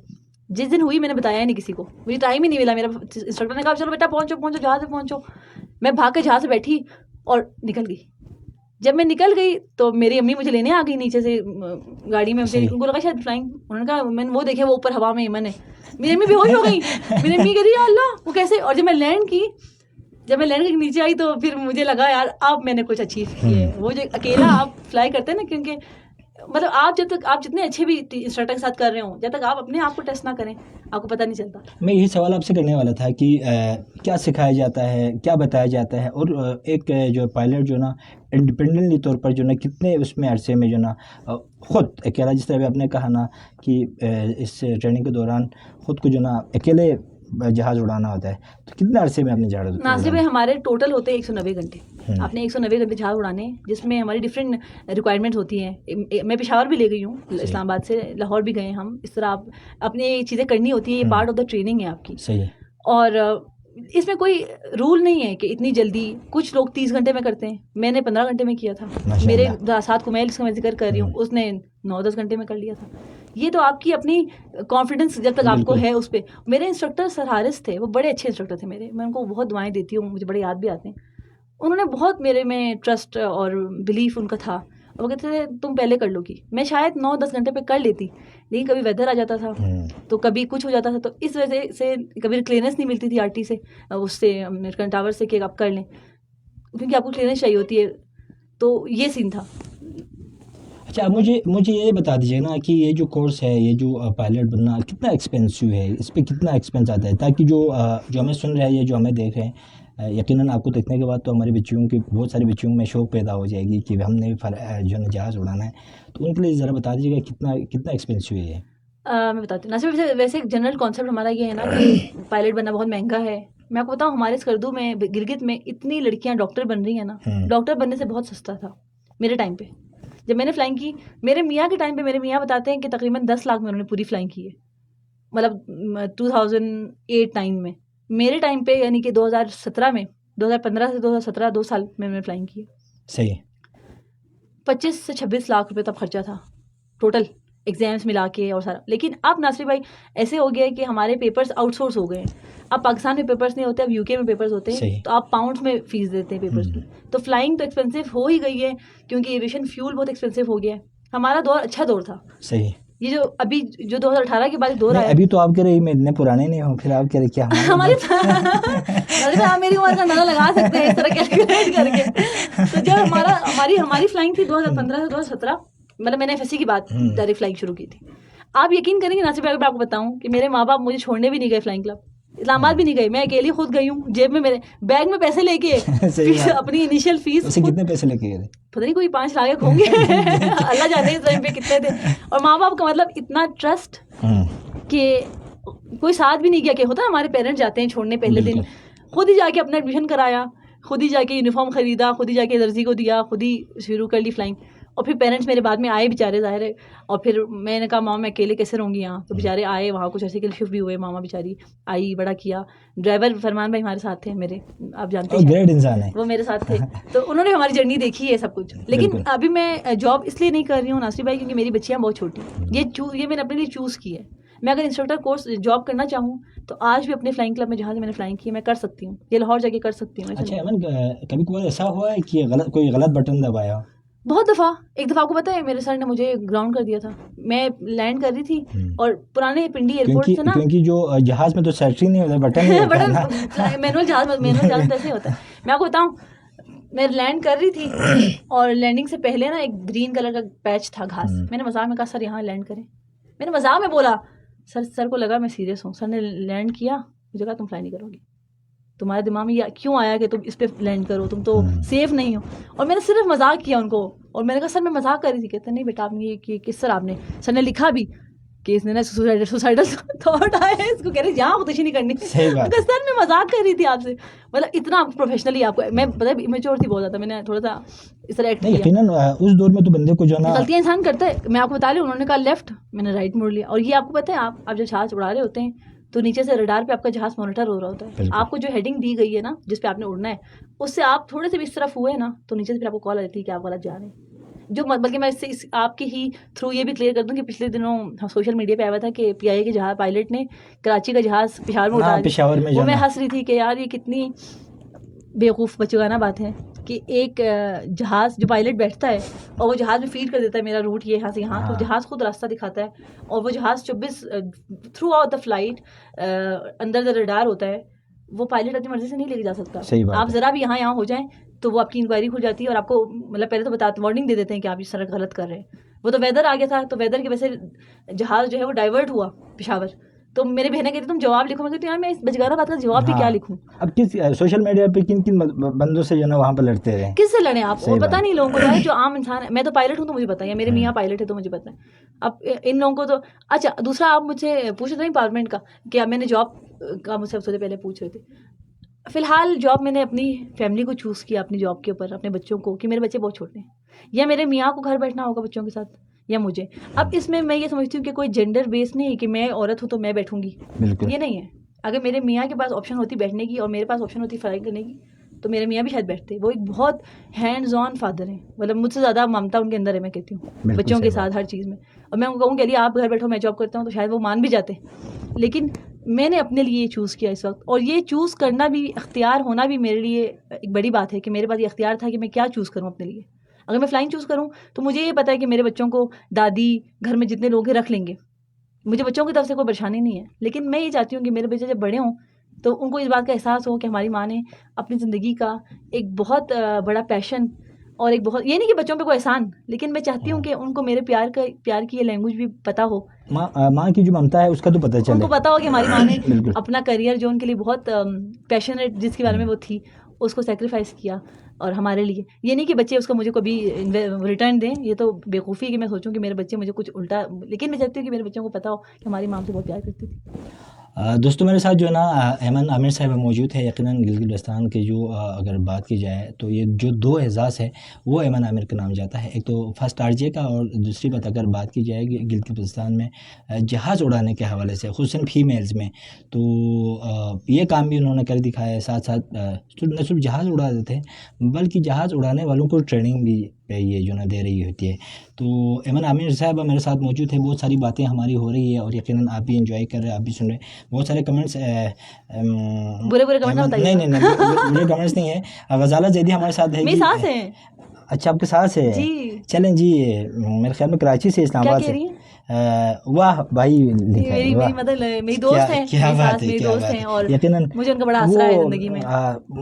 जिस दिन हुई मैंने बताया नहीं किसी को, मुझे टाइम ही नहीं मिला। मेरा इंस्ट्रक्टर ने कहा चलो बेटा पहुँचो जहाज़ पे पहुँचो। मैं भाग के जहाज़ से बैठी और निकल गई। जब मैं निकल गई तो मेरी अम्मी मुझे लेने आ गई नीचे से गाड़ी में। उनको लगा शायद फ्लाइंग, उन्होंने कहा मैंने वो देखे वो ऊपर हवा में इमन है। मेरी अम्मी बेहोश हो गई। मेरी अम्मी कह रही है अल्लाह वो कैसे। और जब मैं लैंड की नीचे आई तो फिर मुझे लगा यार अब मैंने कुछ अचीव किया है। वो जो अकेला आप फ्लाई करते हैं ना, क्योंकि मतलब आप जितने अच्छे भी इंस्ट्रक्टर के साथ कर रहे हो, जब तक आप अपने आप को टेस्ट ना करें आपको पता नहीं चलता। मैं यही सवाल आपसे करने वाला था कि क्या सिखाया जाता है, क्या बताया जाता है, और एक जो पायलट जो ना इंडिपेंडेंटली तौर पर जो ना कितने उसमें अरसे में जो ना ख़ुद अकेला, जिस तरह आपने कहा ना कि इस ट्रेनिंग के दौरान ख़ुद को जो ना अकेले जहाज़ उड़ाना होता है, तो कितने अरसे में आपने जहाज़ नासिर भाई हमारे टोटल होते हैं 190 घंटे। आपने 190 घंटे जहाज़ उड़ाने, जिसमें हमारी डिफरेंट रिक्वायरमेंट्स होती हैं। मैं पेशावर भी ले गई हूँ, इस्लामाबाद से लाहौर भी गए हम। इस तरह आप अपनी चीज़ें करनी होती है, ये पार्ट ऑफ द ट्रेनिंग है आपकी। सही। और इसमें कोई रूल नहीं है कि इतनी जल्दी, कुछ लोग 30 घंटे में करते हैं, मैंने 15 घंटे में किया था। मेरे साथ कुमैल जिसका मैं जिक्र कर रही हूँ उसने 9-10 घंटे में कर लिया था। ये तो आपकी अपनी कॉन्फिडेंस जब तक आपको है उस पर। मेरे इंस्ट्रक्टर सर हारिस थे, वो बड़े अच्छे इंस्ट्रक्टर थे मेरे, मैं उनको बहुत दुआएं देती हूँ, मुझे बड़े याद भी आते हैं। उन्होंने बहुत मेरे में ट्रस्ट और बिलीफ उनका था। वो कहते थे तुम पहले कर लोगी। मैं शायद 9-10 घंटे पे कर लेती, लेकिन कभी वेदर आ जाता था तो कभी कुछ हो जाता था, तो इस वजह से कभी क्लियरेंस नहीं मिलती थी RT से, उससे अमेरिकन टावर से कि आप कर लें, क्योंकि आपको क्लियरेंस चाहिए होती है। तो ये सीन था। अच्छा मुझे ये बता दीजिए ना कि ये जो कोर्स है, ये जो पायलट बनना कितना एक्सपेंसिव है, इस पर कितना एक्सपेंस आता है, ताकि जो हमें सुन रहे हैं या जो हमें देख रहे हैं, यकीनन आपको देखने के बाद तो हमारे बच्चियों की, बहुत सारे बच्चियों में शौक़ पैदा हो जाएगी कि हमने जो है जहाज़ उड़ाना है। तो उनके लिए ज़रा बता दीजिएगा कितना एक्सपेंसिव है ये। मैं बताती हूँ नासिर, वैसे एक जनरल कॉन्सेप्ट हमारा ये है ना कि पायलट बनना बहुत महंगा है। मैं आपको बताऊँ हमारे स्कर्दू में, गिलगित में इतनी लड़कियाँ डॉक्टर बन रही हैं ना, डॉक्टर बनने से बहुत सस्ता था मेरे टाइम पे जब मैंने फ्लाइंग की। मेरे मियाँ के टाइम पे मेरे मियाँ बताते हैं कि तकरीबन 10 लाख में उन्होंने पूरी फ्लाइंग की है, मतलब 2008-9 में। मेरे टाइम पे यानी कि 2017 में, 2015 से 2017 2 साल में मैंने फ्लाइंग की है। सही। 25 से 26 लाख रुपए तब खर्चा था टोटल, एग्जाम्स मिला के और सारा। लेकिन अब नासिर भाई ऐसे हो गया है कि हमारे पेपर्स आउटसोर्स हो गए हैं। अब पाकिस्तान में पेपर्स नहीं होते, अब UK में पेपर्स होते हैं, तो आप पाउंड्स में फीस देते हैं पेपर्स की। तो फ्लाइंग तो एक्सपेंसिव हो ही गई है, क्योंकि एविएशन फ्यूल बहुत एक्सपेंसिव हो गया है। हमारा दौर अच्छा दौर था। सही। ये जो अभी जो 2018 के बाद दौर आया, अभी तो आप कह रहे मैं इतने पुराने नहीं हूँ, फिर आप कह रहे क्या हमारी आप मेरी उम्र का अंदाजा लगा सकते हैं इस तरह कैलकुलेट करके। तो जब हमारी फ्लाइंग थी 2015 से 2017, मतलब मैंने FSC की बात डायरेक्ट फ्लाइंग शुरू की थी। आप यकीन करेंगे नासिर भाई, अगर आपको बताऊं कि मेरे माँ बाप मुझे छोड़ने भी नहीं गए फ्लाइंग क्लब, इस्लामाबाद भी नहीं गई, मैं अकेली खुद गई हूँ। जेब में मेरे बैग में पैसे लेके अपनी इनिशियल फीस। उसे कितने पैसे लेके गए थे? पता नहीं, कोई 5 लाख होंगे अल्लाह जाने इस टाइम पे कितने थे। और माँ बाप का मतलब इतना ट्रस्ट कि कोई साथ भी नहीं किया। कि होता है हमारे पेरेंट्स जाते हैं छोड़ने पहले दिन, खुद ही जाके अपना एडमिशन कराया, खुद ही जाके यूनिफॉर्म खरीदा, खुद ही जाके दर्जी को दिया, खुद ही शुरू कर ली फ्लाइंग। और फिर पेरेंट्स मेरे बाद में आए बेचारे, ज़ाहिर है। और फिर मैंने कहा मामा मैं अकेले कैसे रहूँगी यहाँ, तो बेचारे आए, वहाँ कुछ ऐसे के शिफ्ट भी हुए, मामा बेचारी आई, बड़ा किया। ड्राइवर फरमान भाई हमारे साथ थे मेरे, आप जानते हैं, ग्रेट इंसान है, वो मेरे साथ थे। तो उन्होंने हमारी जर्नी देखी है सब कुछ। लेकिन अभी मैं जॉब इसलिए नहीं कर रही हूँ नासिर भाई, क्योंकि मेरी बच्चियाँ बहुत छोटी। ये मैंने अपने लिए चूज़ की है। मैं अगर इंस्ट्रक्टर कोर्स जॉब करना चाहूँ तो आज भी अपने फ्लाइंग क्लब में जहाँ से मैंने फ्लाइंग की मैं कर सकती हूँ, ये लाहौर जाके कर सकती हूँ। अच्छा अमन, कभी कोई ऐसा हुआ है कि कोई गलत बटन दबाया? बहुत दफ़ा। एक दफ़ा आपको पता है मेरे सर ने मुझे ग्राउंड कर दिया था। मैं लैंड कर रही थी और पुराने पिंडी एयरपोर्ट से ना, क्योंकि जो जहाज में तो सेटरिंग नहीं होता, बटन नहीं होता ना। बटन मैनुअल जहाज में ऐसे ही होता है। मैं आपको बताऊं, मैं लैंड कर रही थी और लैंडिंग से पहले ना एक ग्रीन कलर का पैच था घास। मैंने मजाक में कहा सर यहाँ लैंड करें। मैंने मजाक में बोला, सर को लगा मैं सीरियस हूँ। सर ने लैंड किया, मुझे कहा तुम फ्लाई नहीं करोगी, तुम्हारे दिमाग में क्यों आया कि तुम इस पे लैंड करो, तुम तो सेफ नहीं हो। और मैंने सिर्फ मजाक किया उनको, और मैंने कहा सर मैं मजाक कर रही थी। कहते नहीं बेटा आपने ये किस सर आपने, सर ने लिखा भी कि इसने ना सुसाइडल थॉट आया है इसको, कह रहे यहाँ खुदकुशी नहीं करनी। सर मैं मजाक कर रही थी आपसे, मतलब इतना प्रोफेशनली आपको मैं पता है इमेच्योर थी बहुत ज़्यादा, मैंने थोड़ा सा इस तरह एक्ट किया। यकीनन उस दौर में तो बंदे को जो ना गलतियाँ इंसान करता है। मैं आपको बता रही हूँ, उन्होंने कहा लेफ्ट, मैंने राइट मोड़ लिया। और ये आपको पता है आप जब जहाज उड़ा रहे होते हैं तो नीचे से रडार पे आपका जहाज मॉनिटर हो रहा होता है। आपको जो हेडिंग दी गई है ना जिस पे आपने उड़ना है, उससे आप थोड़े से भी इस तरफ हुए ना तो नीचे से फिर आपको कॉल आ जाती है कि आप गलत जा रहे हैं। जो बल्कि मैं इससे आपके ही थ्रू ये भी क्लियर कर दूं कि पिछले दिनों सोशल मीडिया पे आया था कि पीआईए के जहाज पायलट ने कराची का जहाज पेशावर में उतारा। पेशावर में वो मैं हंस रही थी कि यार ये कितनी बेवकूफ़ बचगाना बात है कि एक जहाज़ जो पायलट बैठता है और वो जहाज़ में फीड कर देता है मेरा रूट ये यहाँ से यहाँ, तो जहाज़ खुद रास्ता दिखाता है। और वो जहाज़ 24 थ्रू आउट द फ्लाइट अंदर द रडार होता है। वो पायलट अपनी मर्जी से नहीं लेके जा सकता। आप ज़रा भी यहाँ हो जाएं तो वो आपकी इंक्वायरी खुल जाती है और आपको मतलब पहले तो बताते वार्निंग दे देते हैं कि आप इस तरह गलत कर रहे हैं। वो तो वेदर आ गया था, तो वेदर की वजह से जहाज़ जो है वो डाइवर्ट हुआ पेशावर। तो मेरे बहनें कहती तुम जवाब लिखो। मैं कहती यार मैं इस बचगाना बात का जवाब भी क्या लिखूं। अब किस सोशल मीडिया पे किन किन बंदों से जो ना वहाँ पर लड़ते रहे, किससे लड़े आप, और पता नहीं लोगों को जो आम इंसान है। मैं तो पायलट हूँ तो मुझे पता है, मेरे मियाँ पायलट है तो मुझे पता है। अब इन लोगों को तो अच्छा दूसरा आप मुझसे पूछ रहे थे इम्पावरमेंट का, क्या मैंने जॉब का मुझसे सबसे पहले पूछ रहे थे। फिलहाल जॉब मैंने अपनी फैमिली को चूज़ किया अपनी जॉब के ऊपर, अपने बच्चों को, कि मेरे बच्चे बहुत छोटे हैं, या मेरे मियाँ को घर बैठना होगा बच्चों के साथ या मुझे। अब इसमें मैं ये समझती हूँ कि कोई जेंडर बेस नहीं है कि मैं औरत हूँ तो मैं बैठूंगी, ये नहीं है। अगर मेरे मियाँ के पास ऑप्शन होती बैठने की और मेरे पास ऑप्शन होती फ्राई करने की तो मेरे मियाँ भी शायद बैठते। वो एक बहुत हैंड्स ऑन फादर हैं, मतलब मुझसे ज़्यादा ममता उनके अंदर है, मैं कहती हूँ बच्चों के साथ हर चीज़ में। और मैं उनको कहूँ कि आप घर बैठो मैं जॉब करता हूँ तो शायद वो मान भी जाते। लेकिन मैंने अपने लिए ये चूज़ किया इस वक्त, और ये चूज़ करना भी, इख्तियार होना भी मेरे लिए एक बड़ी बात है कि मेरे पास ये इख्तियार था कि मैं क्या चूज़ करूँ अपने लिए। अगर मैं फ्लाइंग चूज़ करूँ तो मुझे ये पता है कि मेरे बच्चों को दादी घर में जितने लोग हैं रख लेंगे, मुझे बच्चों की तरफ से कोई परेशानी नहीं है। लेकिन मैं ये चाहती हूँ कि मेरे बच्चे जब बड़े हों तो उनको इस बात का एहसास हो कि हमारी माँ ने अपनी ज़िंदगी का एक बहुत बड़ा पैशन और एक बहुत, ये नहीं कि बच्चों पे कोई एहसान, लेकिन मैं चाहती हूँ कि उनको मेरे प्यार की ये लैंग्वेज भी पता हो। माँ की जो ममता है उसका तो पता चले, उनको पता हो कि हमारी माँ ने अपना करियर जो उनके लिए बहुत पैशनेट जिसके बारे में वो थी उसको सेक्रीफाइस किया और हमारे लिए। ये नहीं कि बच्चे उसका मुझे कभी रिटर्न दें, ये तो बेवकूफ़ी है कि मैं सोचूं कि मेरे बच्चे मुझे कुछ उल्टा, लेकिन मैं चाहती हूँ कि मेरे बच्चों को पता हो कि हमारी माँ से बहुत प्यार करती थी। दोस्तों मेरे साथ जो है ना ऐमन आमिर साहब मौजूद है। यकीनन गिलगित बल्तिस्तान के जो अगर बात की जाए तो ये जो दो एजाज़ है वो ऐमन आमिर का नाम जाता है, एक तो फर्स्ट आरजे का, और दूसरी बात अगर बात की जाए गिलगित बल्तिस्तान में जहाज़ उड़ाने के हवाले से खुसूसन फीमेल्स में, तो ये काम भी उन्होंने कर दिखाया है। साथ साथ न सिर्फ जहाज़ उड़ा देते हैं बल्कि जहाज़ उड़ाने वालों को ट्रेनिंग भी ये जो ना दे रही होती है। तो ऐमन आमिर साहब मेरे साथ मौजूद है, बहुत सारी बातें हमारी हो रही है और यकीनन आप भी एंजॉय कर रहे हैं, आप भी सुन रहे हैं। बहुत सारे कमेंट्स बुरे कमेंट्स नहीं बुरे कमेंट्स नहीं है। गजाला जैदी हमारे साथ है। मेरी सास है। अच्छा आपके सास है जी। चलें जी, मेरे ख्याल में कराची से इस्लामाबाद से। वाह भाई, मेरी मतलब मेरी दोस्त है, क्या बात है, मेरी दोस्त हैं और यकीनन मुझे उनका बड़ा आसरा है जिंदगी में।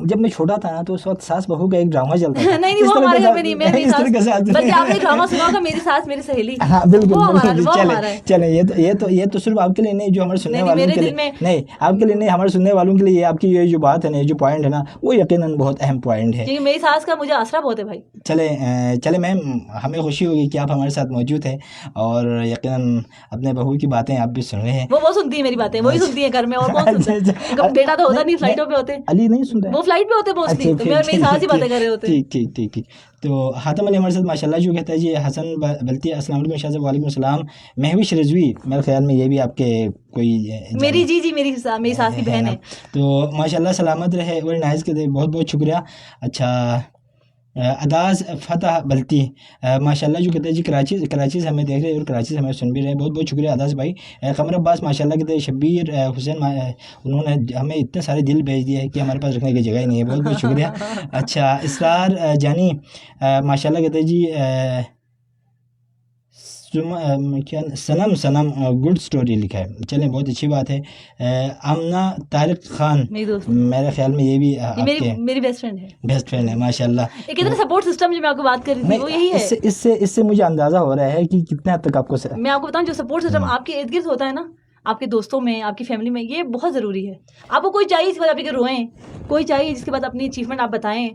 जब मैं छोटा था ना तो उस वक्त सास बहू का एक ड्रामा चलता था। नहीं वो हमारे घर में नहीं, मैं मेरी सास, बल्कि आपने ड्रामा सुना होगा मेरी सास मेरी सहेली। हाँ बिल्कुल, चले ये तो सिर्फ आपके लिए नहीं, जो हमारे सुनने वालों के लिए नहीं, आपके लिए नहीं, हमारे सुनने वालों के लिए आपकी ये जो बात है ना, जो पॉइंट है ना, वो यकीनन बहुत अहम पॉइंट है, क्योंकि मेरी सास का मुझे आसरा बहुत है भाई। चले मैम, हमें खुशी होगी कि आप हमारे साथ मौजूद हैं और यकीनन अपने बहू की बातें आप भी सुन रहे हैं। वो सुनती है मेरी बातें, वही सुनती है घर में, और कौन सुनता है? उनका बेटा तो होता नहीं, फ्लाइटों पे होते। अली नहीं सुनता है, वो फ्लाइट पे होते मोस्टली, तो मेरी सास ही बातें कर रहे होते। ठीक। तो हातम अली हमारे साथ माशाल्लाह जो कहता है जी, हसन बल्ती अस्सलाम वालेकुम शाह, वालेकुम सलाम। महविश रिजवी, मेरे ख्याल में ये भी आपके कोई मेरी जी मेरी सास की बहन है। तो माशाल्लाह सलामत रहे, वेरी नाइस, के बहुत बहुत शुक्रिया। अच्छा अदाज फ़तह बल्ती माशाल्लाह जो कहते हैं जी कराची से हमें देख रहे हैं और कराची से हमें सुन भी रहे हैं। बहुत बहुत शुक्रिया अदाज भाई। कमर अब्बास माशाल्लाह कहते हैं शब्बीर हुसैन उन्होंने हमें इतने सारे दिल भेज दिए हैं कि हमारे पास रखने की जगह ही नहीं है। बहुत बहुत शुक्रिया। अच्छा इसरार जानी माशाल्लाह कहते हैं जी क्या सनम सनम गुड स्टोरी लिखा है। चलें बहुत अच्छी बात है। आमना तारिक खान मेरी दोस्त मेरे ख्याल में ये भी ये आपके मेरी बेस्ट फ्रेंड है। बेस्ट फ्रेंड है माशाल्लाह। एक इतना सपोर्ट सिस्टम जो मैं आपको बात कर रही थी वो यही है। इससे मुझे अंदाजा हो रहा है कि कितने हद तक आपको मैं आपको बताऊं, जो सपोर्ट सिस्टम आपके इर्द गिर्द होता है ना, आपके दोस्तों में, आपकी फैमिली में, ये बहुत ज़रूरी है। आपको कोई चाहिए जिसके बाद आप रोएं, कोई चाहिए जिसके बाद अपनी अचीवमेंट आप बताएं,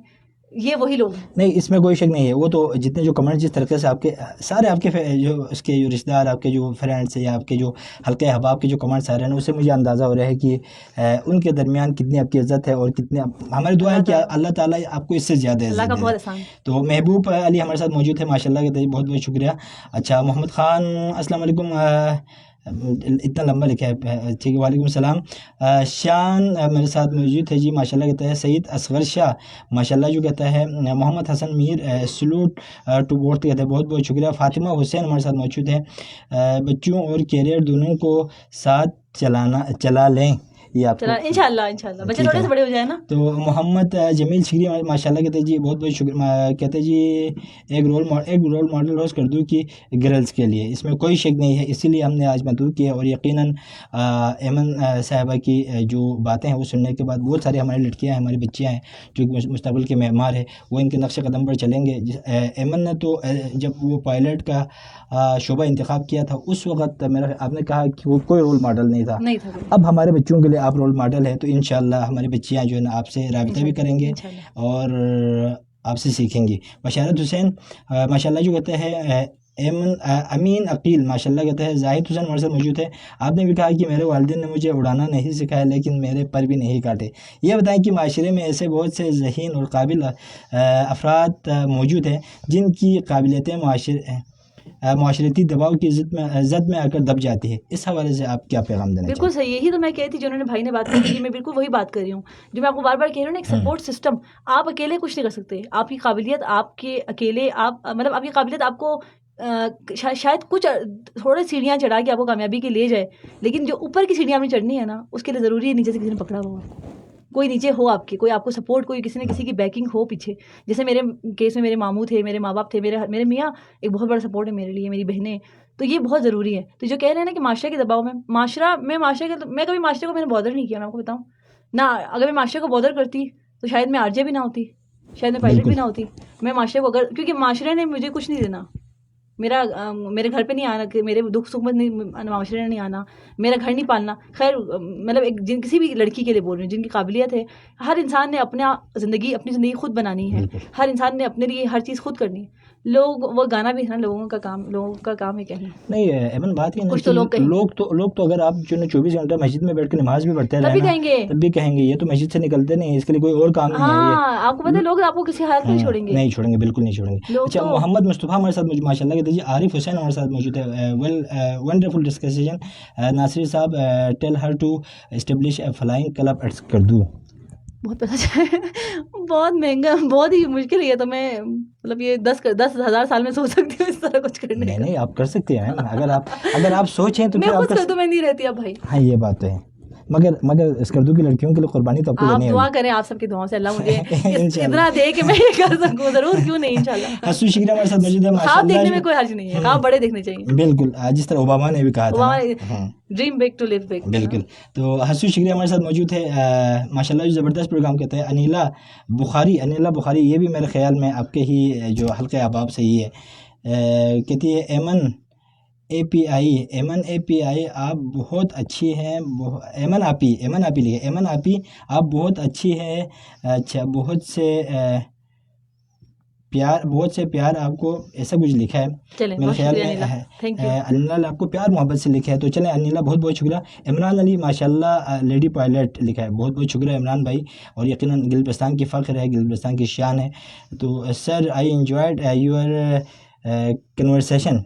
ये वही लोग हैं। नहीं इसमें कोई शक नहीं है। वो तो जितने जो कमेंट जिस तरीके से आपके सारे आपके जो उसके जो रिश्तेदार आपके जो फ्रेंड्स या आपके जो हल्के हबाब के जो कमेंट्स आ रहे हैं उससे मुझे अंदाज़ा हो रहा है कि उनके दरमियान कितनी आपकी इज़्ज़त है और कितने हमारी दुआ है कि अल्लाह ताला आपको इससे ज़्यादा अल्लाह का इज़्ज़त बहुत दे। एहसान। तो महबूब अली हमारे साथ मौजूद है माशाल्लाह कहते हैं बहुत बहुत शुक्रिया। अच्छा मोहम्मद ख़ान अस्सलाम वालेकुम इतना लंबा लिखा है ठीक है वालेकुम सलाम। शान मेरे साथ मौजूद है जी माशाल्लाह कहता है। सईद असगर शाह माशाल्लाह जो कहता है। Mohammad Hasan Mir salute to board कहते हैं बहुत बहुत शुक्रिया। फ़ातिमा हुसैन हमारे साथ मौजूद है। बच्चों और कैरियर दोनों को साथ चला लें ये आपको चला इंशाल्लाह बच्चे ठीक थोड़े है। से बड़े हो जाए ना। तो मोहम्मद जमील शिकरी माशाल्लाह कहते हैं जी बहुत बहुत शुक्रिया। कहते हैं जी एक रोल मॉडल रोज़ कर दूँ कि गर्ल्स के लिए, इसमें कोई शक नहीं है। इसीलिए हमने आज मदऊ किया और यकीनन एमन साहिबा की जो बातें हैं वो सुनने के बाद बहुत सारी हमारी लड़कियां हैं, हमारी बच्चियां हैं जो कि मुस्तक़बिल के मेहमान है, वो इनके नक्श कदम पर चलेंगे। एमन ने तो जब वो पायलट का शोबा इंतखाब किया था उस वक़्त मेरा आपने कहा कि वो कोई रोल मॉडल नहीं था। अब हमारे बच्चों के लिए आप रोल मॉडल है, तो इंशाल्लाह हमारी बच्चियाँ जो है ना आपसे राबिता भी करेंगे और आपसे सीखेंगी। बशारत हुसैन माशाल्लाह जो कहते हैं। अमीन अकील माशाल्लाह कहते हैं। जाहिद हुसैन हमारे साथ मौजूद है। आपने भी कहा कि मेरे वालिदैन ने मुझे उड़ाना नहीं सिखाया लेकिन मेरे पर भी नहीं काटे। ये बताएं कि माशरे में ऐसे बहुत से ज़हीन और काबिल अफराद मौजूद हैं जिनकी काबिलियतें माशरती दबाव की ज़द में आकर दब जाती है। इस हवाले से आप क्या पैगाम देना बिल्कुल सही, यही तो मैं कहती थी जो उन्होंने भाई ने बात की थी, मैं बिल्कुल वही बात कर रही हूँ जो मैं आपको बार बार कह रही हूँ ना। एक सपोर्ट सिस्टम, आप अकेले कुछ नहीं कर सकते। आपकी काबिलियत आपके अकेले आप मतलब आपकी काबिलियत आपको शायद कुछ थोड़े सीढ़ियाँ चढ़ा के आपको कामयाबी के ले जाए, लेकिन जो ऊपर की सीढ़ियाँ आपने चढ़नी है ना उसके लिए ज़रूरी है नीचे से किसी ने पकड़ा हुआ, कोई नीचे हो आपके, कोई आपको सपोर्ट, कोई किसी न किसी की बैकिंग हो पीछे। जैसे मेरे केस में मेरे मामू थे, मेरे माँ बाप थे, मेरे मियाँ एक बहुत बड़ा सपोर्ट है मेरे लिए, मेरी बहनें, तो ये बहुत ज़रूरी है। तो जो कह रहे हैं ना कि माशरे के दबाव में, मैं कभी माशरे को मैंने बॉदर नहीं किया। मैं आपको बताऊँ ना, अगर मैं माशरे को बॉदर करती तो शायद मैं आरजे भी ना होती, शायद मैं पायलट भी ना होती। मैं माशरे को अगर, क्योंकि माशरे ने मुझे कुछ नहीं देना, मेरे घर पे नहीं आना, कि मेरे दुख सुख में नहीं माशरे ने नहीं आना, मेरा घर नहीं पालना। खैर मतलब एक किसी भी लड़की के लिए बोल रही हूँ जिनकी काबिलियत है। हर इंसान ने अपनी ज़िंदगी खुद बनानी है, हर इंसान ने अपने लिए हर चीज़ खुद करनी है। लोग वो गाना भी है ना, लोगों का काम है कहना। नहीं एमन बात ही कुछ तो लोग तो अगर आप जो 24 घंटा मस्जिद में बैठ कर नमाज भी पढ़ते रहे तब भी कहेंगे ये तो मस्जिद से निकलते नहीं, इसके लिए कोई और काम नहीं है। आपको पता है लोग आपको किसी हालत में नहीं छोड़ेंगे, बिल्कुल नहीं छोड़ेंगे। अच्छा मोहम्मद मुस्तफ़ा हमारे साथ मौजूद माशाल्लाह कहते हैं। आरिफ हुसैन हमारे साथ मौजूद है। Wonderful discussion Nasir sahab tell her to establish a flying club at Skardu. बहुत पैसा चाहिए, बहुत महंगा, बहुत ही मुश्किल है। तो मैं मतलब ये 10,000 साल में सोच सकती हूँ इस तरह कुछ करने। नहीं आप कर सकते हैं अगर आप सोचें तो मैं खुद कर दूं, मैं नहीं रहती अब भाई। हाँ ये बात तो है, मगर स्कर्दू की लड़कियों के लिए कुर्बानी तो आपको आप देनी है। दुआ करें, आप सबकी दुआओं से अल्लाह मुझे इतना दे कि मैं ये कर सकूं, जरूर, क्यों नहीं इंशाल्लाह। हसू शिकरा हमारे साथ मौजूद है माशाल्लाह। ख्वाब देखने में कोई हर्ज नहीं है, ख्वाब बड़े देखने चाहिए। बिल्कुल, जिस तरह ओबामा ने भी कहा था, dream big to live big. बिल्कुल। तो हसू शिकरा हमारे साथ मौजूद है माशाल्लाह, जो ज़बरदस्त प्रोग्राम कहते हैं। अनिला बुखारी ये भी मेरे ख्याल में आपके ही जो हल्के अहबाब से ही है। कहती है एमन API आप बहुत अच्छी हैं। एमन आपी लिखे, एमन आपी आप बहुत अच्छी है। अच्छा बहुत से प्यार आपको, ऐसा कुछ लिखा है मेरे ख्याल में। अनिला आपको प्यार मोहब्बत से लिखा है, तो चलें अनिला बहुत बहुत शुक्रिया। इमरान अली माशाल्लाह लेडी पायलट लिखा है, बहुत बहुत शुक्रिया इमरान भाई। और यकीनन गिलबिस्तान की फ़ख्र है, गिलबिस्तान की शान है। तो sir I enjoyed your conversation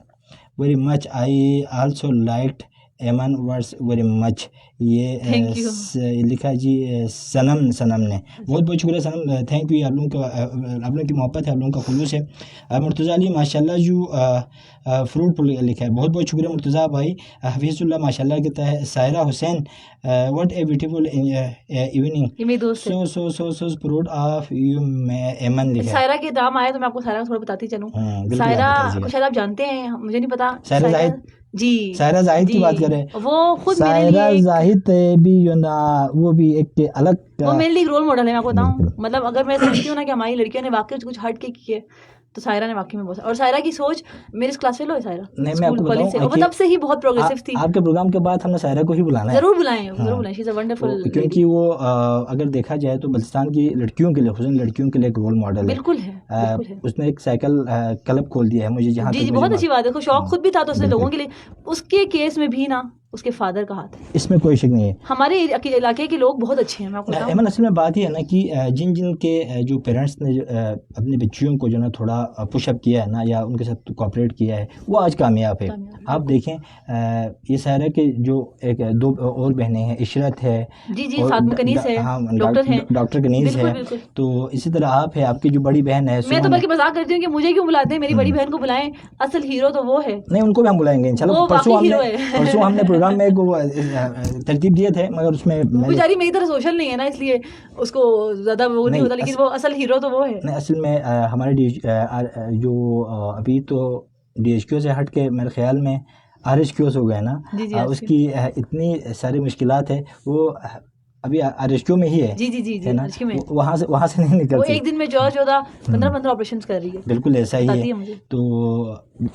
very much. I also liked एमन वर्स वेरी मच। ये Thank you. लिखा है जी सनम ने। बहुत बहुत शुक्रिया सनम, थैंक यू। आप लोगों का आप लोगों की मोहब्बत है, आप लोगों का खुलूस है। मुर्तज़ा अली माशाल्लाह जो फ्रूट लिखा है, बहुत बहुत शुक्रिया मुर्तज़ा भाई। हफीज़ुल्लाह माशाल्लाह कहता है। Saira Hussain what a beautiful evening, ये मेरी दोस्त है। सो प्राउड ऑफ यू एमन लिखा है। सायरा के नाम आए तो मैं आपको सायरा को थोड़ा बताती चलूं। बिल्कुल सायरा आप बताइए। को शायद आप जानते हैं, मुझे नहीं पता। सायरा जाहिद, जी सायरा जाहिद की बात करें, वो खुद मेरे सायरा लिए जाहिद भी जो ना वो भी एक अलग वो मेरे लिए एक रोल मॉडल है, मैं आपको बताऊं। बिल्कुल। मतलब अगर मैं समझती हूँ ना कि हमारी लड़कियों ने वाकई कुछ हट के की है, तो सायरा ने वाकई में बहुत। और सायरा की सोच, मेरे इस क्लास फेलो है सायरा, नहीं मैं स्कूल आपको कॉलेज से, बताऊं और वो तब से ही बहुत प्रोग्रेसिव थी। आपके प्रोग्राम के बाद हमने सायरा को ही बुलाना है। जरूर बुलाएं, हाँ। जरूर बुलाएं, she is a wonderful lady. क्योंकि वो अगर देखा जाए तो बल्चिस्तान की लड़कियों के लिए, खुसूसन लड़कियों के लिए एक रोल मॉडल है। बिल्कुल है, बिल्कुल है। उसने एक साइकिल क्लब खोल दिया है, मुझे जहाँ जी तक जी, मुझे बहुत अच्छी बात है। उसको शौक खुद भी था, तो उसने बिल्कुल। लोगों के लिए, उसके केस में भी ना उसके फादर का हाथ है। इसमें कोई शक नहीं है। हमारे इलाके के लोग बहुत अच्छे हैं, मैं आपको बताऊं। एमन असल में बात ये है ना कि जिन जिन के जो पेरेंट्स ने अपने बच्चियों को जो ना थोड़ा पुशअप किया है ना, या उनके साथ कोऑपरेट किया है, वो आज कामयाब है। आप देखें ये सायरा के जो एक दो और बहनें हैं, इशरत है जी जी, साथ में कनीज़ है, हाँ डॉक्टर हैं, डॉक्टर कनीज़ बिल्कुल है। बिल्कुल। तो इसी तरह आप है, आपकी जो बड़ी बहन है मैं तो सुमन बल्कि मजाक करती हूँ कि मुझे क्यों बुलाते हैं, मेरी बड़ी बहन को बुलाएं, असल हीरो तो वो है। नहीं उनको भी हम बुलाएंगे इंशाल्लाह। वो परसों वाकई हमने हीरो है। परसों हमने प्रोग्राम में को तरतीब दिए थे, मगर उसमें वो बेचारी मेरी तरह सोशल नहीं है ना, इसलिए उसको ज्यादा वो नहीं होता, लेकिन वो असल हीरो तो वो है। नहीं असल में हमारे जो अभी तो DHQ से हट के मेरे ख्याल में RHQ हो गए ना। जी जी, उसकी इतनी सारी मुश्किलात है, वो अभी RHQ में ही है। जी जी जी जी, है ना, RHQ में। वहाँ से नहीं निकल वो सकती। एक दिन में 14 15 ऑपरेशन कर रही है। बिल्कुल ऐसा ही बताती है। है मुझे। तो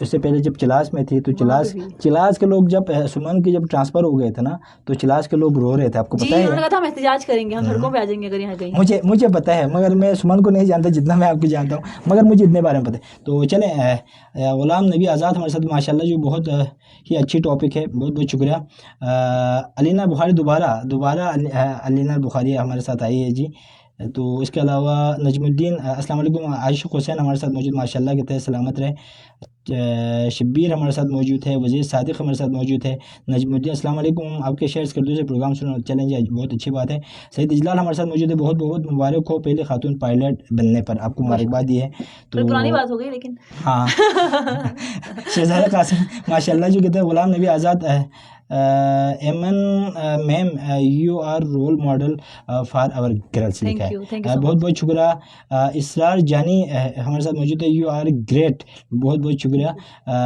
इससे पहले जब चिलास में थी तो वहाँ पे भी। चिलास के लोग जब सुमन के जब ट्रांसफ़र हो गए थे ना, तो चिलास के लोग रो रहे थे, आपको जी, पता है? उन्होंने कहा था हम एहतजाज करेंगे, हम सड़कों पे आ जाएंगे अगर यहाँ गई। मुझे पता है, मगर मैं सुमन को नहीं जानता जितना मैं आपको जानता हूँ, मगर मुझे इतने बारे में पता है। तो चलें, ग़ुलाम नबी आज़ाद हमारे साथ माशाल्लाह जो बहुत ही अच्छी टॉपिक है, बहुत बहुत शुक्रिया। अलीना बुखारी दोबारा अलीना बुखारी हमारे साथ आई है जी। तो इसके अलावा नजमुद्दीन अस्सलाम वालेकुम, आशिक हुसैन हमारे साथ मौजूद, माशाल्लाह कहते हैं सलामत रहे। शब्बीर हमारे साथ मौजूद है, वज़ीर सादिक हमारे साथ मौजूद है। नजमुद्दीन अस्सलाम वालेकुम, आपके शेयर्स कर दो से प्रोग्राम सुनो चैलेंज है, बहुत अच्छी बात है। सईद इजलाल हमारे साथ मौजूद है, बहुत बहुत मुबारक हो पहले खातून पायलट बनने पर, आपको मुबारकबाद दी है। तो पुरानी बात हो गई लेकिन। हाँ शहजादा कासिम माशाल्लाह जो कहते हैं ग़ुलाम Nabi Azad Eman ma'am you are role model for our girls लिखा है। बहुत बहुत शुक्रिया। इसरार जानी हमारे साथ मौजूद है, यू आर ग्रेट, बहुत बहुत शुक्रिया।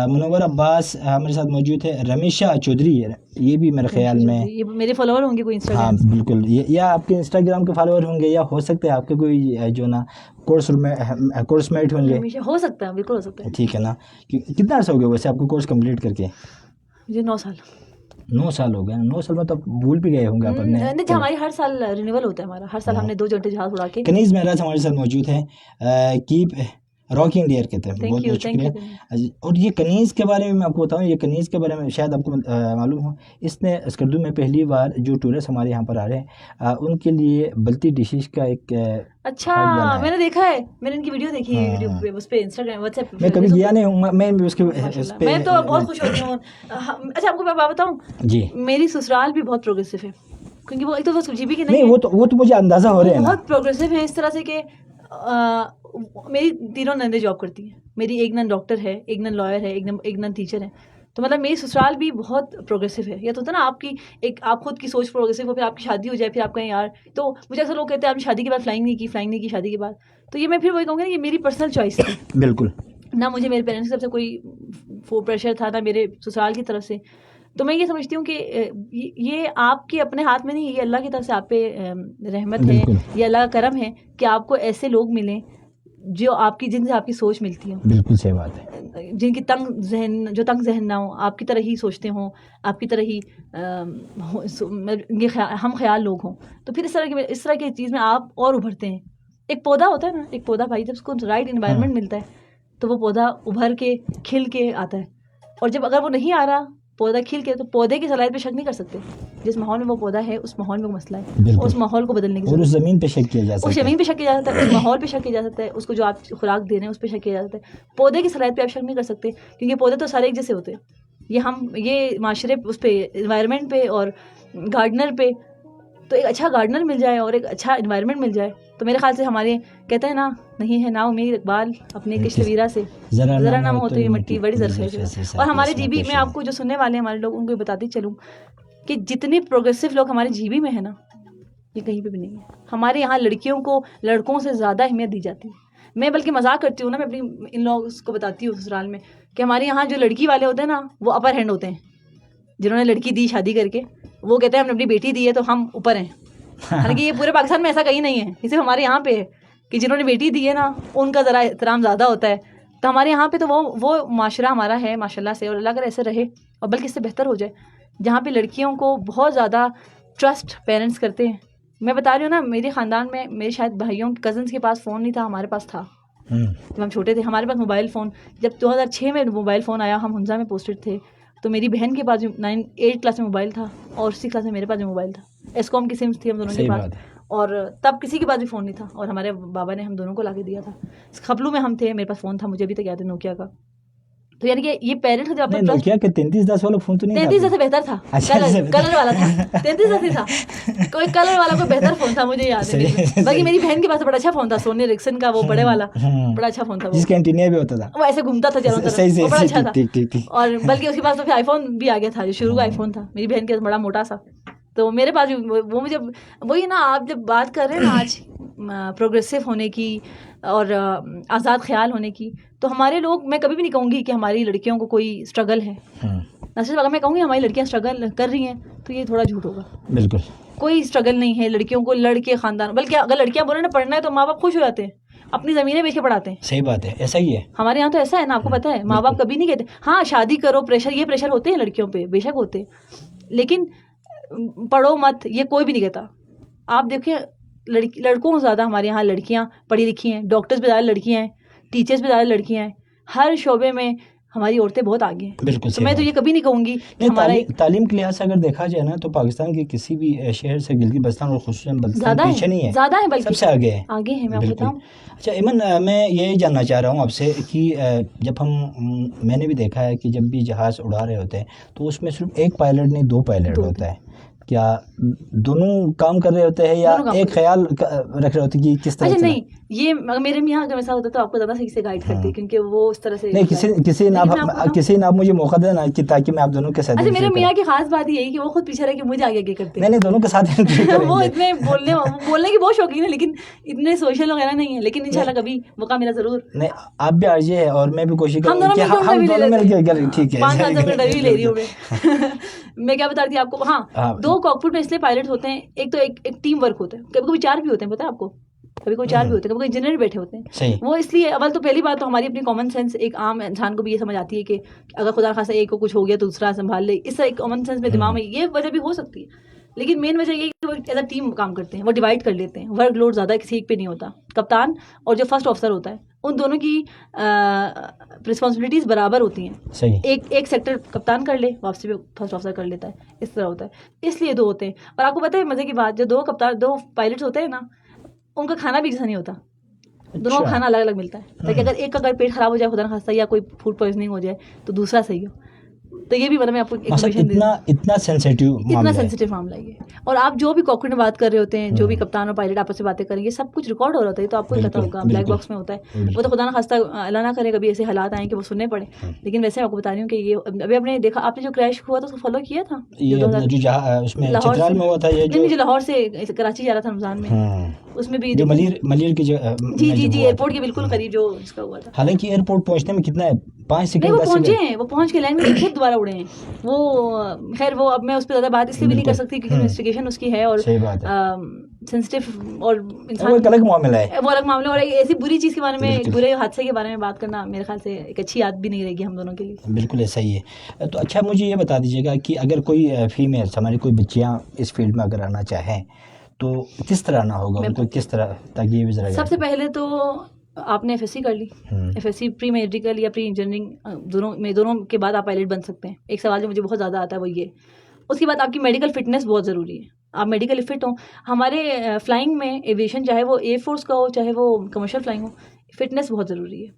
मुनव्वर अब्बास हमारे साथ मौजूद है। रमेशा चौधरी, ये भी मेरे ख्याल में ये मेरे फॉलोअर होंगे कोई इंस्टाग्राम। हाँ बिल्कुल, या आपके इंस्टाग्राम के फॉलोअर होंगे, या हो सकते हैं आपके कोई जो ना कोर्समेट होंगे, हो सकता है, बिल्कुल हो सकता है। ठीक है ना। कितना अर्सा हो गया वैसे आपको कोर्स कंप्लीट करके? मुझे 9 साल। 9 साल हो गए। 9 साल में तो आप भूल भी गए होंगे आप अपने। नहीं, हमारी हर साल रिन्यूअल होता है हमारा, हर साल हमने 2 घंटे जहाज उड़ा के। कनीज़ महराज हमारे साथ मौजूद है, कीप रॉकिंग डियर कहते हैं, बहुत बहुत शुक्रिया। और ये कनीज़ के बारे में मैं आपको बताऊं, ये कनीज़ के बारे में शायद आपको मालूम हो, इसने स्कर्दू में पहली बार जो टूरिस्ट हमारे यहाँ पर आ रहे हैं उनके लिए बल्ती डिशेस का एक अच्छा मैंने देखा है, मैंने इनकी वीडियो देखी है, यूट्यूब पे, उस पे, इंस्टाग्राम, व्हाट्सएप पे। मैं कभी गया नहीं हूँ, मैं उसके उस पे मैं तो बहुत खुश होती हूँ। अच्छा आपको मैं बात बताऊँ जी, मेरी ससुराल भी बहुत प्रोग्रेसिव है, क्योंकि वो एक तो जीबी की नहीं, वो तो मुझे अंदाजा हो रहा है ना, बहुत प्रोग्रेसिव है इस तरह से कि मेरी तीनों नंदे जॉब करती हैं। मेरी एक नंद डॉक्टर है, एक नंद लॉयर है, एक नंद टीचर है। तो मतलब मेरी ससुराल भी बहुत प्रोग्रेसिव है। या तो होता ना आपकी एक, आप खुद की सोच प्रोग्रेसिव हो, फिर आपकी शादी हो जाए, फिर आप कहें यार, तो मुझे अक्सर लोग कहते हैं आपने शादी के बाद फ्लाइंग नहीं की शादी के बाद। तो ये मैं फिर वही कहूँगी ना, ये मेरी पर्सनल चॉइस थी। बिल्कुल ना, मुझे मेरे पेरेंट्स की तरफ से कोई प्रेशर था, ना मेरे ससुराल की तरफ से। तो मैं ये समझती हूँ कि ये आपके अपने हाथ में नहीं है, ये अल्लाह की तरफ से आप पे रहमत है, ये अल्लाह का करम है कि आपको ऐसे लोग मिलें जो आपकी, जिनसे आपकी सोच मिलती है। बिल्कुल सही बात है। जिनकी तंग जहन ना हो, आपकी तरह ही सोचते हों, आपकी तरह ही हम ख्याल लोग हों, तो फिर इस तरह की चीज़ में आप और उभरते हैं। एक पौधा होता है ना, एक पौधा भाई, जब उसको राइट एनवायरनमेंट मिलता है तो वो पौधा उभर के खिल के आता है। और जब अगर वो नहीं आ रहा पौधा खिल के, तो पौधे की सलाहियत पे शक नहीं कर सकते। जिस माहौल में वो पौधा है, उस माहौल में वो मसला है, उस माहौल को बदलने की, और उस ज़मीन पे शक किया जा सकता है, उस ज़मीन पे शक किया जा सकता है, उस माहौल पे शक किया जा सकता है, उसको जो आप खुराक दे रहे हैं उस पे शक किया जा सकता है। पौधे की सलाहियत पे आप शक नहीं कर सकते, क्योंकि पौधे तो सारे एक जैसे होते हैं। ये माशरे उस पे, इन्वायरमेंट पे और गार्डनर पे, तो एक अच्छा गार्डनर मिल जाए और एक अच्छा इन्वायरमेंट मिल जाए तो मेरे ख्याल से हमारे कहते हैं ना, नहीं है ना उम्मीद इकबाल अपने किश्तवीरा से, जरा नाम होते हुए मिट्टी बड़ी ज़रख़ेज़ है। और हमारे जीबी में आपको जो सुनने वाले हैं हमारे लोग, उनको बताती चलूँ कि जितने प्रोग्रेसिव लोग हमारे जीबी में है ना, ये कहीं पे भी नहीं है। हमारे यहाँ लड़कियों को लड़कों से ज़्यादा अहमियत दी जाती है। मैं बल्कि मजाक करती हूँ ना, मैं अपनी इन लोगों को बताती हूँ ससुराल में कि हमारे यहाँ जो लड़की वाले होते हैं ना, वो अपर हैंड होते हैं। जिन्होंने लड़की दी शादी करके, वो कहते हैं हमने अपनी बेटी दी है तो हम ऊपर हैं। हालांकि ये पूरे पाकिस्तान में ऐसा कहीं नहीं है, ये सिर्फ हमारे यहाँ पे है कि जिन्होंने बेटी दी है ना, उनका ज़रा एहतराम ज़्यादा होता है। तो हमारे यहाँ पे तो वो माशरा हमारा है माशाल्लाह से, और अल्लाह करे ऐसे रहे और बल्कि इससे बेहतर हो जाए, जहाँ पे लड़कियों को बहुत ज़्यादा ट्रस्ट पेरेंट्स करते हैं। मैं बता रही हूँ ना, मेरे ख़ानदान में मेरे शायद भाइयों कज़न्स के पास फ़ोन नहीं था, हमारे पास था। जब हम छोटे थे हमारे पास मोबाइल फ़ोन, जब 2006 में मोबाइल फ़ोन आया, हम हुंजा में पोस्टेड थे, तो मेरी बहन के पास 8 क्लास में मोबाइल था और 6 क्लास में मेरे पास भी मोबाइल था। एस्कॉम की सिम्स थी हम दोनों के पास, और तब किसी के पास भी फ़ोन नहीं था, और हमारे बाबा ने हम दोनों को ला के दिया था। खपलू में हम थे, मेरे पास फ़ोन था, मुझे अभी तक याद है, नोकिया का। तो यानी कि ये पेरेंट्स जब अपना नोकिया के 3310 वाला फ़ोन तो नहीं था? 3310 से बेहतर था। अच्छा, कलर वाला था, 3310 था, कोई कलर वाला कोई बेहतर फ़ोन था, मुझे याद है। बाकी मेरी बहन के पास बड़ा अच्छा फ़ोन था, सोनी रिक्सन का, वो बड़े वाला बड़ा अच्छा फ़ोन था, जिसका एंटीना भी होता था, वो ऐसे घूमता था चारों तरफ, वो बड़ा अच्छा था। और बल्कि उसके पास तो फिर आईफोन भी आ गया था, जो शुरू का आईफोन था मेरी बहन के, बड़ा मोटा सा। तो मेरे पास वो मुझे वही ना, आप जब बात कर रहे हैं ना आज प्रोग्रेसिव होने की और आज़ाद ख्याल होने की, तो हमारे लोग, मैं कभी भी नहीं कहूँगी कि हमारी लड़कियों को कोई स्ट्रगल है। न सिर्फ अगर मैं कहूँगी हमारी लड़कियाँ स्ट्रगल कर रही हैं तो ये थोड़ा झूठ होगा। बिल्कुल कोई स्ट्रगल नहीं है लड़कियों को, लड़के ख़ानदान, बल्कि अगर लड़कियाँ बोले ना पढ़ना है तो माँ बाप खुश हो जाते हैं, अपनी ज़मीनें बेच के पढ़ाते हैं। सही बात है, ऐसा ही है हमारे यहाँ तो ऐसा है ना, आपको पता है, माँ बाप कभी नहीं कहते हाँ शादी करो, प्रेशर, ये प्रेशर होते हैं लड़कियों पे, बेशक होते हैं, लेकिन पढ़ो मत, ये कोई भी नहीं कहता। आप देखिए लड़कों से ज़्यादा हमारे यहाँ लड़कियाँ पढ़ी लिखी हैं, डॉक्टर्स भी ज़्यादा लड़कियाँ हैं, टीचर्स भी ज़्यादा लड़कियाँ हैं, हर शोबे में हमारी औरतें बहुत आगे हैं। बिल्कुल। तो मैं तो ये कभी नहीं कहूँगी कि हमारा तालीम के लिहाज से अगर देखा जाए ना, तो पाकिस्तान के किसी भी शहर से गिलगित बल्तिस्तान और खुसूसन बल्तिस्तान पीछे नहीं है, ज़्यादा है, बल्कि सबसे आगे है, आगे है। मैं आपको बताऊँ, अच्छा इमन, मैं यही जानना चाह रहा हूँ आपसे कि जब मैंने भी देखा है कि जब भी जहाज़ उड़ा रहे होते हैं तो उसमें सिर्फ एक पायलट नहीं, 2 पायलट होता है। क्या दोनों काम कर रहे होते हैं या एक ख्याल रख रहे होते हैं कि किस तरह? अच्छा नहीं, ये मेरे यहाँ अगर ऐसा होता तो आपको ज़्यादा सही से गाइड करती, क्योंकि वो उस तरह से नहीं, किसी ना आप मुझे मौका देना कि ताकि मैं आप दोनों के साथ। अच्छा, मेरे मियाँ की खास बात यही कि वो खुद पीछे रह के मुझे आगे आगे करते हैं। नहीं दोनों के साथ वो इतने बोलने की बहुत शौकीन है, लेकिन इतने सोशल वगैरह नहीं है, लेकिन इंशाल्लाह कभी मौका मिला जरूर। नहीं, आप भी आरजे है और मैं भी कोशिश हम दोनों मिलकर, ठीक है, 5 साल से मैं डरी ले रही हूँ मैं क्या बता रही थी आपको, हाँ 2 कॉकपिट में इसलिए पायलट होते हैं, एक तो एक टीम वर्क होता है, कभी कभी 4 भी होते हैं, पता है आपको, कभी कोई 4 भी होते हैं, कभी कोई इंजीनियर बैठे होते हैं। सही। वो इसलिए अव्वल तो पहली बात तो हमारी अपनी कॉमन सेंस, एक आम इंसान को भी ये समझ आती है कि अगर खुदा खासा एक को कुछ हो गया तो दूसरा संभाल ले, इससे एक कॉमन सेंस में दिमाग में ये वजह भी हो सकती है, लेकिन मेन वजह ये कि वो एज अ टीम काम करते हैं, वो डिवाइड कर लेते हैं, वर्क लोड ज़्यादा किसी एक पे नहीं होता। कप्तान और जो फर्स्ट ऑफिसर होता है, उन दोनों की रिस्पॉन्सिबिलिटीज़ बराबर होती हैं। सही। एक सेक्टर कप्तान कर ले, वापसी पे फर्स्ट ऑफिसर कर लेता है, इस तरह होता है, इसलिए 2 होते हैं। और आपको पता है मज़े की बात, जो 2 पायलट्स होते हैं ना, उनका खाना भी जैसा नहीं होता, दोनों का खाना अलग अलग मिलता है, ताकि अगर एक का अगर पेट खराब हो जाए खुदा न खास्ता, या कोई फूड पॉइजनिंग हो जाए तो दूसरा सही हो। तो ये भी मतलब मैं आपको इतना सेंसिटिव मामला ये। और आप जो भी कॉकपिट में बात कर रहे होते हैं, जो भी कप्तान और पायलट आपस में बातें करेंगे, सब कुछ रिकॉर्ड हो रहा होता है, तो आपको पता होगा, ब्लैक बॉक्स में होता है वो। तो खुदा ना खास्ता अल्लाह ना करे कभी ऐसे हालात आए कि वो सुनने पड़े, लेकिन वैसे आपको बता रही हूँ कि ये अभी आपने देखा, आपने जो क्रैश हुआ था उसको फॉलो किया था, लाहौर से कराची जा रहा था रमजान में, उसमें भी जो मलिर की जी एयरपोर्ट के बिल्कुल करीब जो इसका हुआ था। हालांकि एयरपोर्ट पहुंचने में कितना है, 5 सेकंड, वो पहुंचे हैं, वो पहुंच के लैंड में खुद दोबारा उड़े हैं वो। खैर वो अब मैं उस पर ज़्यादा बात इसलिए भी नहीं कर सकती क्योंकि इन्वेस्टिगेशन उसकी है, और सेंसिटिव और इंसान वो अलग मामला है, वो अलग मामला। और ऐसी बुरी चीज़ के बारे में, बुरे हादसे के बारे में बात करना मेरे ख्याल से एक अच्छी याद भी नहीं रहेगी हम दोनों के लिए। बिल्कुल ऐसा ही है। तो अच्छा मुझे ये बता दीजिएगा कि अगर कोई फीमेल्स, हमारी कोई बच्चियाँ इस फील्ड में अगर आना चाहें तो किस तरह आना होगा उनको, किस तरह, ताकि ये भी ज़रा। सबसे पहले तो आपने एफएससी कर ली, एफएससी प्री मेडिकल या प्री इंजीनियरिंग दोनों के बाद आप पायलट बन सकते हैं। एक सवाल जो मुझे बहुत ज़्यादा आता है वो ये, उसके बाद आपकी मेडिकल फिटनेस बहुत ज़रूरी है, आप मेडिकल फिट हो। हमारे फ्लाइंग में, एविएशन चाहे वो एयरफोर्स का हो चाहे वो कमर्शियल फ्लाइंग हो, फिटनेस बहुत ज़रूरी है।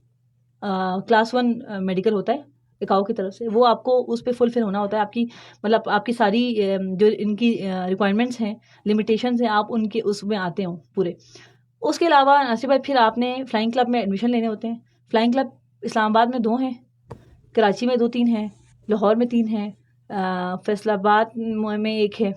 क्लास 1 मेडिकल होता है, इकाओ की तरफ से, वो आपको उस पर फुलफिल होना होता है। आपकी मतलब आपकी सारी जो इनकी रिक्वायरमेंट्स हैं, लिमिटेशंस हैं, आप उनके उसमें आते हो पूरे। उसके अलावा नासिर भाई फिर आपने फ़्लाइंग क्लब में एडमिशन लेने होते हैं। फ़्लाइंग क्लब इस्लामाबाद में 2 हैं, कराची में 2-3 हैं, लाहौर में 3 हैं, फैसलाबाद में 1 है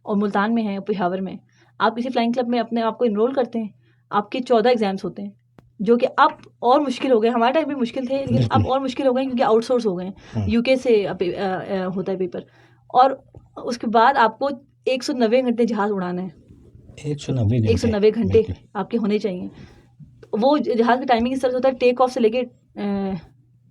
और मुल्तान में है, पेशावर में। आप किसी फ़्लाइंग क्लब में अपने आप को इनरोल करते हैं, आपके 14 एग्ज़ाम्स होते हैं, जो कि अब और मुश्किल हो गए। हमारे टाइम में मुश्किल थे, लेकिन अब और मुश्किल हो गए क्योंकि आउटसोर्स हो गए हैं। यूके से होता है पेपर, और उसके बाद आपको 190 घंटे जहाज़ उड़ाना है। 190 घंटे आपके होने चाहिए। वो जहाज़ की टाइमिंग इस तरह से होता है, टेक ऑफ से लेके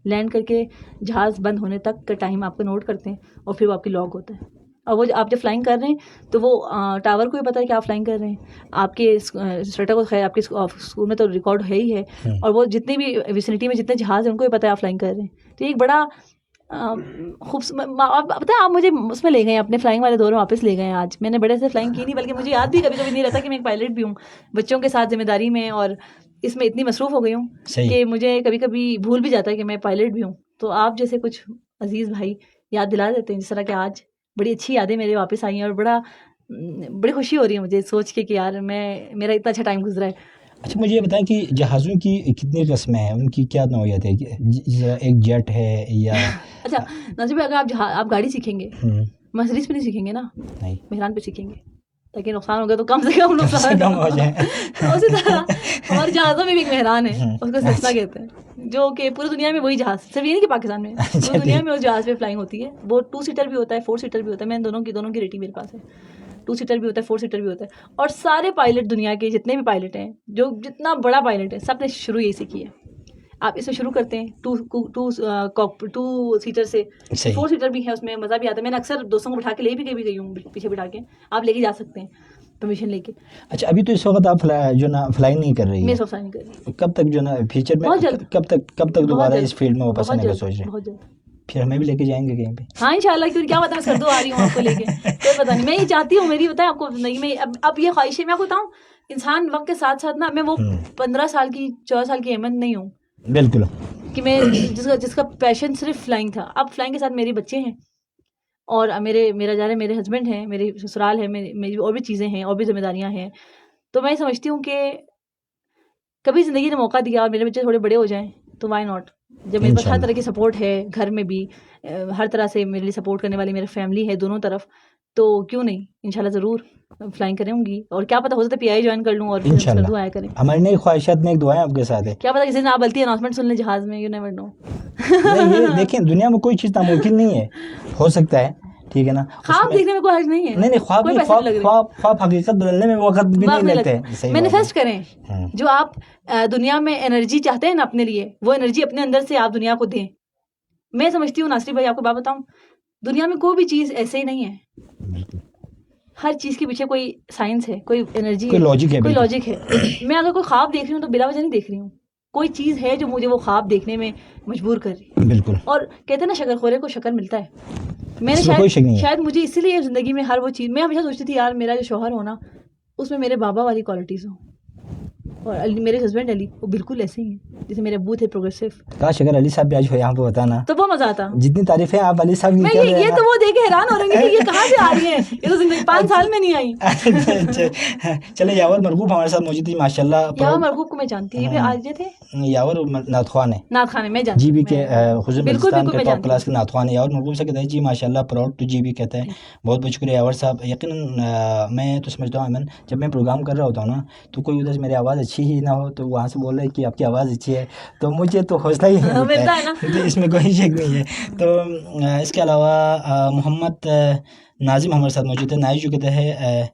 लैंड करके जहाज़ बंद होने तक का टाइम आपको नोट करते हैं और फिर वो आपकी लॉग होता है। और वो आप जब फ्लाइंग कर रहे हैं तो वो टावर को भी पता है कि आप फ्लाइंग कर रहे हैं, आपके इंस्ट्रक्टर को खैर आपके स्कूल में तो रिकॉर्ड है ही है, और वो जितनी भी विसिनिटी में जितने जहाज़ हैं उनको भी पता है आप फ्लाइंग कर रहे हैं। तो एक बड़ा पता है, आप मुझे उसमें ले गए अपने फ्लाइंग वाले दौर में वापस ले गए। आज मैंने बड़े से फ्लाइंग की नहीं, बल्कि मुझे याद भी कभी कभी नहीं रहता कि मैं एक पायलट भी हूँ। बच्चों के साथ जिम्मेदारी में और इसमें इतनी मसरूफ़ हो गई हूँ कि मुझे कभी कभी भूल भी जाता है कि मैं पायलट भी हूँ। तो आप जैसे कुछ अजीज़ भाई याद दिला देते हैं, जिस तरह कि आज बड़ी अच्छी यादें मेरे वापस आई हैं, और बड़ी खुशी हो रही है मुझे सोच के कि यार मेरा इतना अच्छा टाइम गुजरा है। अच्छा, मुझे ये बताएं कि जहाज़ों की कितनी किस्में हैं, उनकी क्या नौइयत है? एक जेट है या अच्छा नासिर भाई, अगर आप गाड़ी सीखेंगे, मर्सिडीज पे नहीं सीखेंगे ना, नहीं, मेहरान पे सीखेंगे, ताकि नुकसान हो गया तो कम से कम नुकसान कम हो जाए। उसी तरह और जहाज़ों में भी एक मेहरान है, उसको सेस्ना कहते हैं, जो कि पूरी दुनिया में वही जहाज़, सिर्फ ये नहीं कि पाकिस्तान में, पूरी दुनिया में उस जहाज़ पे फ्लाइंग होती है। वो 2 सीटर भी होता है, 4 सीटर भी होता है। मैं दोनों की रेटिंग मेरे पास है। 2 सीटर भी होता है, 4 सीटर भी होता है। और सारे पायलट, दुनिया के जितने भी पायलट हैं, जो जितना बड़ा पायलट है, सब ने शुरू यही से की है। आप इसमें शुरू करते हैं 2 सीटर से, 4 सीटर भी है, उसमें मज़ा भी आता है। मैंने अक्सर दोस्तों को बिठा के ले भी गई हूँ, पीछे बिठा के। आप लेके जा सकते हैं परमिशन लेके। अच्छा, अभी तो इस वक्त आप जो ना फ्लाइंग नहीं कर रही मैं है, सब फ्लाइंग नहीं कर रही। कब तक जो ना फ्यूचर में, बहुत जल्द। कब तक दोबारा इस फील्ड में वापस आने का सोच रहे हैं? बहुत जल्द। फिर हमें भी लेके जाएंगे कहीं पे? हाँ इंशाल्लाह, क्योंकि क्या पता मैं सर्दो आ रही हूँ आपको लेके, कोई पता नहीं। मैं ये चाहती हूँ, मेरी बताए आपको जिंदगी में अब ये ख्वाहिश है। मैं आपको बताऊँ, इंसान वक्त के साथ साथ ना, मैं वो 15 साल की 14 साल की अहमद नहीं हूँ बिल्कुल, कि मैं जिसका पैशन सिर्फ फ्लाइंग था। अब फ्लाइंग के साथ मेरे बच्चे हैं, और मेरे हस्बैंड हैं, मेरे ससुराल है, मेरी और भी चीज़ें हैं, और भी जिम्मेदारियाँ हैं। तो मैं समझती हूँ कि कभी ज़िंदगी ने मौका दिया और मेरे बच्चे थोड़े बड़े हो जाएं तो वाई नॉट। जब मेरे पास हर तरह की सपोर्ट है, घर में भी हर तरह से मेरे लिए सपोर्ट करने वाली मेरी फैमिली है दोनों तरफ, तो क्यों नहीं, इंशाल्लाह ज़रूर फ्लाइंग करूँगी। और क्या पता, हो सकता है पीआई ज्वाइन कर लूँ और फिर सर्दू आया करें। हमारी नई ख्वाहिशात में एक दुआएं आपके साथ है। क्या पता किसी दिन आप गलती अनाउंसमेंट सुन लें जहाज़ में, यू नेवर नो। ये देखें, दुनिया में कोई चीज़ नामुमकिन नहीं है, हो सकता है, ठीक है ना। ख्वाब देखने में कोई हर्ज नहीं है। नहीं, ख्वाब हकीकत बदलने में वक्त भी नहीं लगते हैं। मैनिफेस्ट करें जो आप दुनिया में एनर्जी चाहते हैं ना अपने लिए, वो एनर्जी अपने अंदर से आप दुनिया को दें। मैं समझती हूँ नासिर भाई, आपको बात बताऊँ, दुनिया में कोई भी चीज़ ऐसे ही नहीं है। हर चीज़ के पीछे कोई साइंस है, कोई एनर्जी है, कोई लॉजिक है। मैं अगर कोई ख्वाब देख रही हूँ तो बिला वजह नहीं देख रही हूँ, कोई चीज़ है जो मुझे वो ख्वाब देखने में मजबूर कर रही है। बिल्कुल। और कहते हैं ना, शक्कर को शक्कर मिलता है। मैंने शायद मुझे इसीलिए ज़िंदगी में हर वो चीज़, मैं हमेशा सोचती थी यार मेरा जो शौहर हो ना, उसमें मेरे बाबा वाली क्वालिटीज़ हो, और मेरे हस्बैंड अली वो बिल्कुल ऐसे ही हैं जैसे मेरे अब्बू थे, प्रोग्रेसिव। काश अगर अली साहब भी आज हो यहाँ पे बताना तो बहुत मज़ा आता। जितनी तारीफें आप अली साहब की कर रहे हैं, ये तो वो देख के हैरान हो रहे हैं कि ये कहाँ से आ रही है, ये तो जिंदगी 5 साल में नहीं आई। चले, यावर मरगूब हमारे साथ मौजूद थी माशाल्लाह। यावर मरगूब को मैं जानती हूँ, ये भी आज थे। यावर नात खान है, नात खान है, मैं जानती हूँ, जीबी के हुज़ूर के टॉप क्लास के नात खान है। यावर मरगूब से कहते हैं जी माशाल्लाह, प्राउड टू जीबी कहते हैं। बहुत बहुत शुक्रिया यावर साहब। यकीनन मैं तो समझता हूँ अमन, जब मैं प्रोग्राम कर रहा होता हूँ ना, तो कोई उधर से मेरी आवाज़ अच्छी ही ना हो तो वहाँ से बोल रहे हैं कि आपकी आवाज़ अच्छी है, तो मुझे तो हौसला ही मिलता है ना, तो इसमें कोई शक नहीं है। तो इसके अलावा मोहम्मद नाजिम हमारे साथ मौजूद है। नाइज जो कहते हैं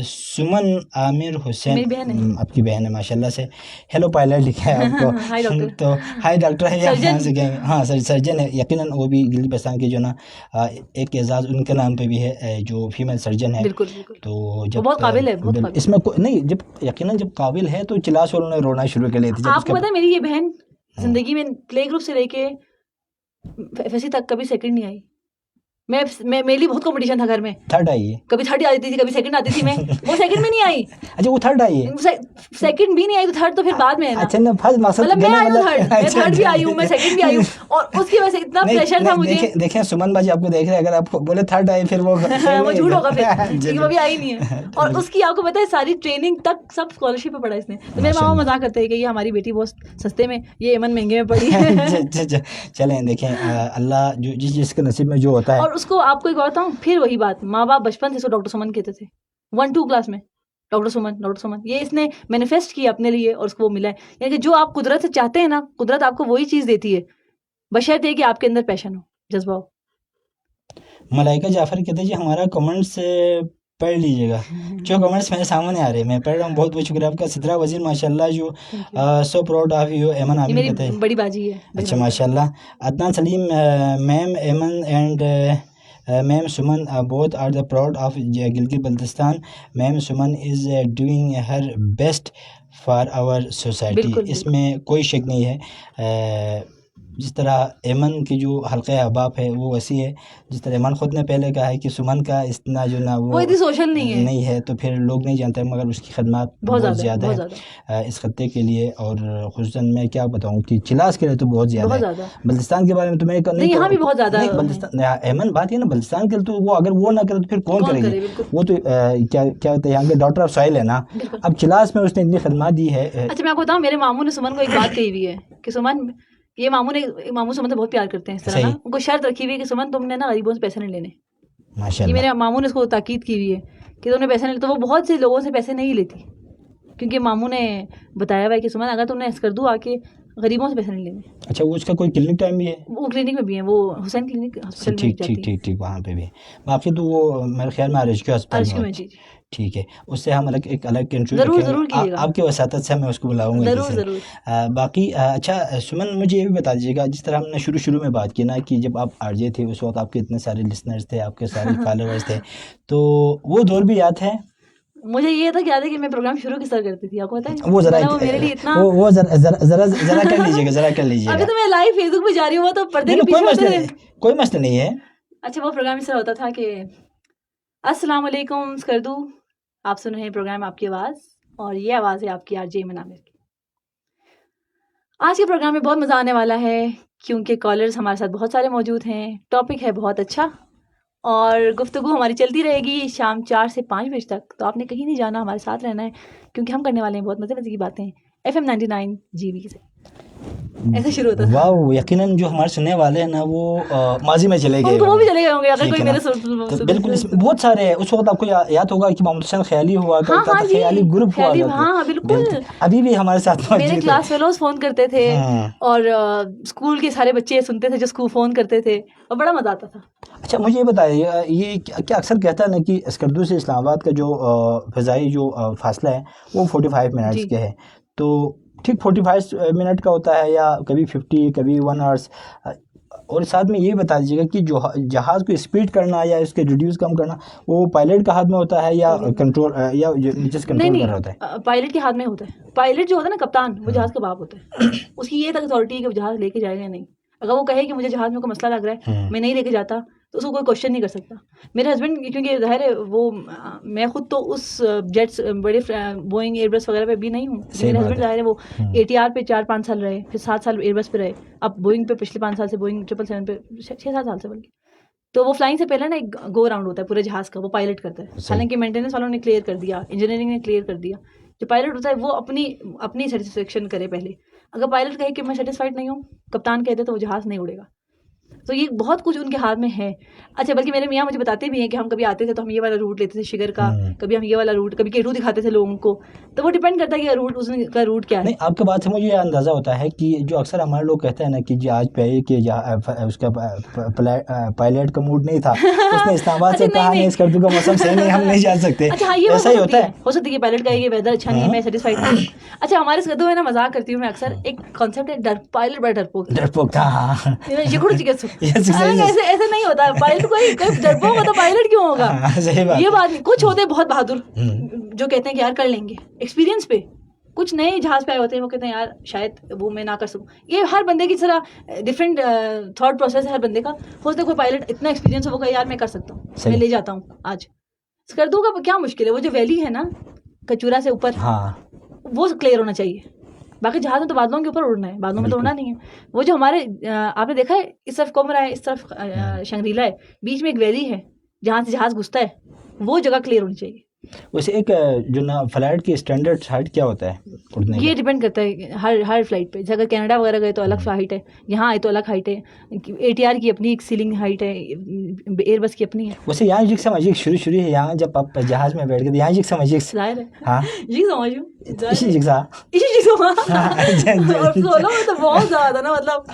सुमन आमिर हुसैन, आपकी बहन है माशाल्लाह से। हेलो पायलट लिखा है आपको। हाय डॉक्टर। तो हाय डॉक्टर है यहाँ से कहेंगे, हाँ सर्जन है। यकीनन वो भी गिलगित बल्तिस्तान के जो ना एक एजाज़ उनके नाम पे भी है, जो फीमेल सर्जन है। बिल्कुल। तो जब बहुत काबिल है, बहुत काबिल। इसमें नहीं, जब यकीनन जब काबिल है तो चिल्लास उन्होंने रोना शुरू कर लिया था। आपको पता है मेरी ये बहन जिंदगी में प्ले ग्रुप से लेके एफएससी तक कभी सेकंड नहीं आई, मेरे लिए बहुत कंपटीशन था घर में, थर्ड आई है? कभी थर्ड आती थी, कभी सेकंड आती थी मैं, वो सेकंड में नहीं आई, अच्छा वो थर्ड आई है? सेकंड भी नहीं आई तो थर्ड तो फिर बाद में है ना। अच्छा ना, फर्स्ट मकसद मतलब मैं आई हूँ थर्ड, मैं अच्छा, थर्ड भी अच्छा, आई हूँ, मैं सेकंड भी आई हूँ, और उसकी वजह से इतना नहीं, प्रेशर था नहीं, मुझे। देखें सुमन भाजी आपको देख रहे हैं, अगर आपको बोले थर्ड आई फिर वो वो झूठ होगा फिर, जी, क्योंकि जी। वो भी आई नहीं है। और उसकी आपको पता है सारी ट्रेनिंग तक सब स्कॉलरशिप पे पढ़ा इसने। तो मेरे मामा मजाक करते हैं कि ये हमारी बेटी बहुत सस्ते में, ये एमन महंगे में पढ़ी है। चलें देखें, अल्लाह जो जिसके नसीब में जो होता है। और उसको आपको एक बात बताऊं, फिर वही बात, माँ बाप बचपन से इसको डॉक्टर सुमन कहते थे, 1-2 क्लास में डॉक्टर सुमन, ये इसने मैनिफेस्ट किया अपने लिए और उसको वो मिला है। यानी कि जो आप कुदरत से चाहते हैं ना, कुदरत आपको वही चीज देती है, बशर्ते कि आपके अंदर पैशन हो, जज्बा हो। मलाइका जाफर कहते हैं जी हमारा कमेंट्स पढ़ लीजिएगा। जो कमेंट्स मेरे सामने आ रहे हैं मैं पढ़ रहा हूँ। बहुत बहुत शुक्रिया आपका। सिद्रा वजीर माशाल्लाह, जो सो प्राउड ऑफ यू। एमन ये आबिद मेरी कहते हैं बड़ी बाजी है। अच्छा माशाल्लाह। Adnan Saleem, ma'am Eman and ma'am Suman both are the proud of Gilgit Baltistan. Ma'am Suman is doing her best for our society, बिल्कुल, इसमें कोई शक नहीं है। जिस तरह एमन की जो हल्का अहबाब है वो वैसी है, जिस तरह एमन ख़ुद ने पहले कहा है कि सुमन का इतना जो ना वो इतनी सोशल नहीं है, तो फिर लोग नहीं जानते, मगर उसकी खदमात बहुत ज़्यादा है इस खत्ते के लिए। और खुसूसन मैं क्या बताऊँ कि चिलास के लिए तो बहुत ज़्यादा है। बल्तिस्तान के बारे में तो मैं नहीं, यहाँ भी बहुत ज़्यादा है। बल्तिस्तान एमन बात है ना, बल्तिस्तान के लिए तो वो अगर वो ना करे तो फिर कौन करेगी? वो तो क्या होता है यहाँ के डॉटर ऑफ सॉइल है ना। अब चिलास में उसने इतनी खदमात दी है। अच्छा मैं आपको बताऊँ, मेरे मामू ने सुमन को एक बात कही हुई है कि सुमन, ये मामू सुमन से बहुत प्यार करते हैं इस तरह ना, उनको शर्त रखी हुई है कि सुमन तुमने ना गरीबों से पैसे नहीं लेने। माशाल्लाह, ये मेरे मामू ने इसको ताकीद की हुई है कि तुमने पैसे नहीं, तो वो बहुत से लोगों से पैसे नहीं लेती, क्योंकि मामू ने बताया हुआ है कि सुमन अगर तुमने ऐसा कर दो आके गरीबों से पैसे नहीं लेने। अच्छा वो उसका कोई क्लिनिक टाइम भी है? वो क्लिनिक में भी है, वो हुसैन क्लिनिक हॉस्पिटल ठीक वहाँ पे भी बाकी तो वो मेरे ख्याल में आरएचक्यू अस्पताल में। ठीक है, उससे हम एक अलग इंटरव्यू रखेंगे, आपके वसातत से मैं उसको बुलाऊंगा जरूर। बाकी अच्छा सुमन, मुझे ये भी बता दीजिएगा, जिस तरह हमने शुरू में बात की ना कि जब आप आरजे थे उस वक्त आपके इतने सारे लिसनर्स थे, आपके सारे फॉलोअर्स थे, तो वो दौर भी याद है? मुझे ये था याद है कि मैं प्रोग्राम शुरू किस तरह करती थी, आपको पता है? वो जरा मेरे लिए इतना वो जरा कर लीजिएगा। अभी तो मैं लाइव फेसबुक पे जा रही हूँ, तो पर्दे के पीछे कोई मसला नहीं है। अच्छा वो प्रोग्राम इस तरह होता था कि अस्सलाम वालेकुम स्कर्दू, आप सुन रहे हैं प्रोग्राम आपकी आवाज़, और ये आवाज़ है आपकी आरजे एमन आमिर की। आज के प्रोग्राम में बहुत मज़ा आने वाला है, क्योंकि कॉलर्स हमारे साथ बहुत सारे मौजूद हैं, टॉपिक है बहुत अच्छा, और गुफ्तगू हमारी चलती रहेगी शाम 4 से 5 बजे तक। तो आपने कहीं नहीं जाना, हमारे साथ रहना है, क्योंकि हम करने वाले हैं बहुत मज़े की बातें FM 99 GB से। ऐसे शुरू होता है। वाह, यकीनन जो हमारे सुनने वाले हैं ना वो माजी में चले गए, वो भी चले गए होंगे अगर कोई मेरे तो बिल्कुल इसमें बहुत सारे हैं। उस वक्त आपको याद होगा कि मोहम्मद हुसैन ख्याली हुआ करता था, ख्याली ग्रुप हुआ करता था। हाँ बिल्कुल, अभी भी हमारे साथ मौजूद है। मेरे क्लास फेलोज फोन करते थे, और स्कूल के सारे बच्चे सुनते थे जो स्कूल फोन करते थे, और बड़ा मजा आता था। अच्छा मुझे ये बताइए, ये क्या अक्सर कहता है ना कि स्कर्दू से इस्लामाबाद का जो फ़िज़ाई जो फासला है वो 45 मिनट्स के है, तो ठीक 45 मिनट का होता है, या कभी 50, कभी 1 आवर्स? और साथ में ये बता दीजिएगा कि जो जहाज़ को स्पीड करना या इसके रिड्यूस कम करना वो पायलट का हाथ में होता है, या कंट्रोल या जिस कंट्रोल कर रहा होता है? पायलट के हाथ में होता है। पायलट जो होता है ना, कप्तान, वो जहाज़ का बाप होता है। उसकी ये तक अथॉरिटी है कि वो जहाज़ लेके जाएगा या नहीं। अगर वो कहे कि मुझे जहाज़ में कोई मसला लग रहा है, मैं नहीं लेके जाता, तो उसको कोई क्वेश्चन नहीं कर सकता। मेरे हस्बैंड, क्योंकि ज़ाहिर है वो, मैं खुद तो उस जेट्स बड़े बोइंग एयरबस वगैरह पे भी नहीं हूँ। मेरे हस्बैंड ज़ाहिर है वो ATR पे 4-5 साल रहे, फिर 7 साल एयरबस पे रहे, अब बोइंग पे पिछले 5 साल से, बोइंग 777 पे 6-7 साल से बल्कि। तो वो फ्लाइंग से पहले ना एक गो राउंड होता है पूरे जहाज़ का, वो पायलट करता है। हालांकि मेंटेनेंस वालों ने क्लियर कर दिया, इंजीनियरिंग ने क्लियर कर दिया। जो पायलट होता है वो अपनी सेटिस्फेक्शन करे पहले। अगर पायलट कहे कि मैं सेटिस्फाइड नहीं हूँ, कप्तान कहते तो वो जहाज़ नहीं उड़ेगा। तो ये बहुत कुछ उनके हाथ में है। अच्छा बल्कि मेरे मियाँ मुझे बताते भी हैं कि हम कभी आते थे तो हम ये वाला रूट लेते थे शिगर का, कभी हम ये वाला रूट, कभी K2 दिखाते थे लोगों को। तो वो डिपेंड करता है कि रूट उसका रूट क्या है। नहीं, आपके बात से मुझे ये अंदाज़ा होता है कि जो अक्सर हमारे लोग कहते हैं ना कि जहाज पे आए कि उसका पायलट का मूड नहीं था, उसने इस्लामाबाद से कहा नहीं स्कर्दू का मौसम सही नहीं, हम नहीं जा सकते। अच्छा हाँ, ये ऐसा ही होता है। हो सकता है कि पायलट का ये वेदर अच्छा नहीं है, मैं सेटिस्फाइड नहीं। अच्छा हमारे स्कर्दू में ना मजाक करती हूँ मैं अक्सर, एक कॉन्सेप्ट है पायलट बड़ा डरपोक था। ऐसे नहीं होता पायलट, कोई डरपोक होता पायलट क्यों होगा? सही बात, ये बात नहीं। कुछ होते बहुत बहादुर जो कहते हैं कि यार कर लेंगे, एक्सपीरियंस पे कुछ नए जहाज पे आए होते हैं, वो कहते हैं यार शायद वो मैं ना कर सकूं। ये हर बंदे की तरह डिफरेंट थॉट प्रोसेस है हर बंदे का। हो सकता है कोई पायलट इतना एक्सपीरियंस हो गया यार मैं कर सकता हूँ, सही। मैं ले जाता हूँ आज, कर दूंगा, क्या मुश्किल है। वो जो वैली है ना कचूरा से ऊपर, हाँ वो क्लियर होना चाहिए। बाकी जहाज में तो बादलों के ऊपर उड़ना है, बादलों में तो बिल्कुल। उड़ना नहीं है। वो जो हमारे आपने देखा है इस तरफ कोमरा है, इस तरफ शंग्रीला है, बीच में एक वैली है जहाँ से जहाज घुसता है, वो जगह क्लियर होनी चाहिए। वैसे एक जो ना फ्लाइट की स्टैंडर्ड हाइट क्या होता है उड़ने ये का? डिपेंड करता है हर फ्लाइट पे। अगर कनाडा वगैरह गए तो अलग हाइट है, यहाँ आए तो अलग हाइट है। ATR की अपनी एक सीलिंग हाइट है, एयरबस की अपनी है। वैसे यहाँ जिक समझिए शुरू शुरू है, यहाँ जब आप जहाज में बैठ गए यहाँ जिक समझिए। जाहिर है, हाँ ये समझो इसी जिक सा इसी चीज़ों में हाँ, और सोलो में तो बहुत ज़्यादा ना, मतलब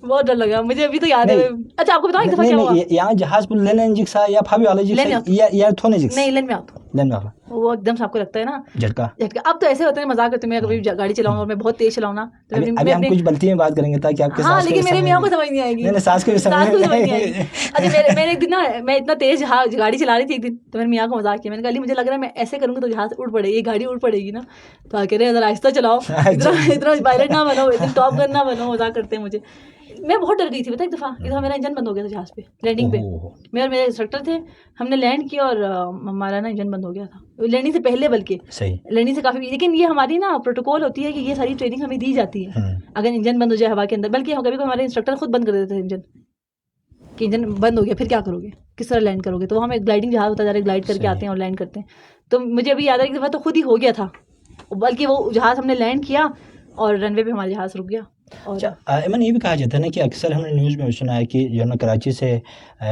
बहुत डर लगा मुझे। अभी तो याद है। नहीं, अच्छा आपको बताऊँ एक दफ़ा नहीं क्या हुआ? नहीं यहाँ जहाज पर लेने जिक सा या फाबी वाले जिक लेने सा या थोने जिक नहीं लेन में आता लेने वाला वो एकदम से आपको लगता है ना झटका। झटका। अब तो ऐसे होते हैं मजाक करते हैं, मैं कभी गाड़ी चलाऊंगा और मैं बहुत तेज चलाऊँ ना तो अभी हम कुछ बल्ती में बात करेंगे ताकि आपके हाँ, सास को लेकिन भी मेरे समझ मियाँ को समझ नहीं आएगी। नहीं सास को भी समझ नहीं आएगी। अच्छा मेरे एक दिन ना मैं इतना तेज गाड़ी चला रही थी एक दिन, तो मैंने मियाँ को मजाक किया, मैंने कहा अली मुझे लग रहा है मैं ऐसे करूँगी तो जहाज उड़ पड़ेगी, ये गाड़ी उड़ पड़ेगी ना। तो कह रहे हैं जरा आहिस्ता चलाओ, इतना पायलट ना बनो, इतना टॉप गन ना बनो, मजाक करते हैं मुझे। मैं बहुत डर गई थी पता, एक दफ़ा मेरा इंजन बंद हो गया था जहाज पे लैंडिंग पे। मैं और मेरे इंस्ट्रक्टर थे, हमने लैंड किया और हमारा ना इंजन बंद हो गया था लैंडिंग से पहले, बल्कि सही लैंडिंग से काफ़ी। लेकिन ये हमारी ना प्रोटोकॉल होती है कि ये सारी ट्रेनिंग हमें दी जाती है अगर इंजन बंद हो जाए हवा के अंदर। बल्कि कभी कभी हमारे इंस्ट्रक्टर खुद बंद कर देते थे इंजन, कि इंजन बंद हो गया फिर क्या करोगे, किस तरह लैंड करोगे। तो हमें ग्लाइडिंग जहाज होता है, डायरेक्ट ग्लाइड करके आते हैं और लैंड करते हैं। तो मुझे अभी याद है एक दफ़ा तो खुद ही हो गया था, बल्कि वो जहाज हमने लैंड किया और रनवे पे हमारा जहाज रुक गया। और अमन ये भी कहा जाता है ना कि अक्सर हमने न्यूज़ में सुना है कि जो ना कराची से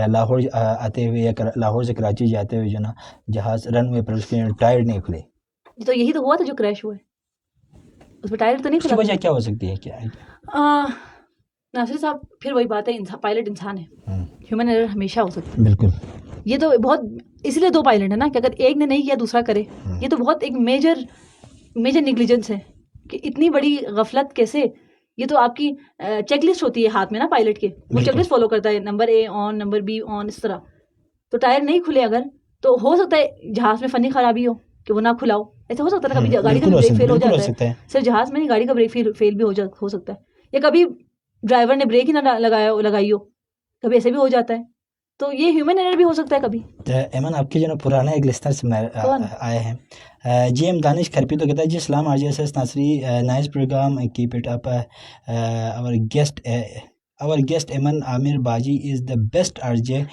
लाहौर आते हुए या लाहौर से कराची जाते हुए जो ना जहाज़ रनवे पर उसके टायर नहीं खुले। तो यही तो हुआ था जो क्रैश हुआ है, उसमें टायर तो नहीं उसकी खुला। वजह क्या हो सकती है, क्या है? नासिर साहब फिर वही बात है, पायलट इंसान है, ह्यूमन एरर हमेशा हो सकता है। बिल्कुल। ये तो बहुत इसलिए दो पायलट है ना कि अगर एक ने नहीं किया दूसरा करे। ये तो बहुत एक मेजर नेग्लिजेंस है कि इतनी बड़ी गफलत कैसे। ये तो आपकी चेकलिस्ट होती है हाथ में ना पायलट के, वो चेकलिस्ट फॉलो करता है, number A on, number B on, इस तरह। तो टायर नहीं खुले अगर, तो हो सकता है जहाज में फनी खराबी हो कि वो ना खुलाओ, ऐसा हो सकता है। कभी गाड़ी का ब्रेक फेल हो जाता है, सिर्फ जहाज में नहीं, गाड़ी का ब्रेक फेल भी हो सकता है, या कभी ड्राइवर ने ब्रेक ही ना लगाई हो, कभी ऐसे भी हो जाता है। तो ये ह्यूमन एरर भी हो सकता है कभी। एमन आपके जो ना पुराना एक लिस्टर से आए हैं GM दानिश खरपी, तो कहता है जी सलाम RJSS नासरी, nice program, keep it up, our guest Eman Amir Baji is the best RJ,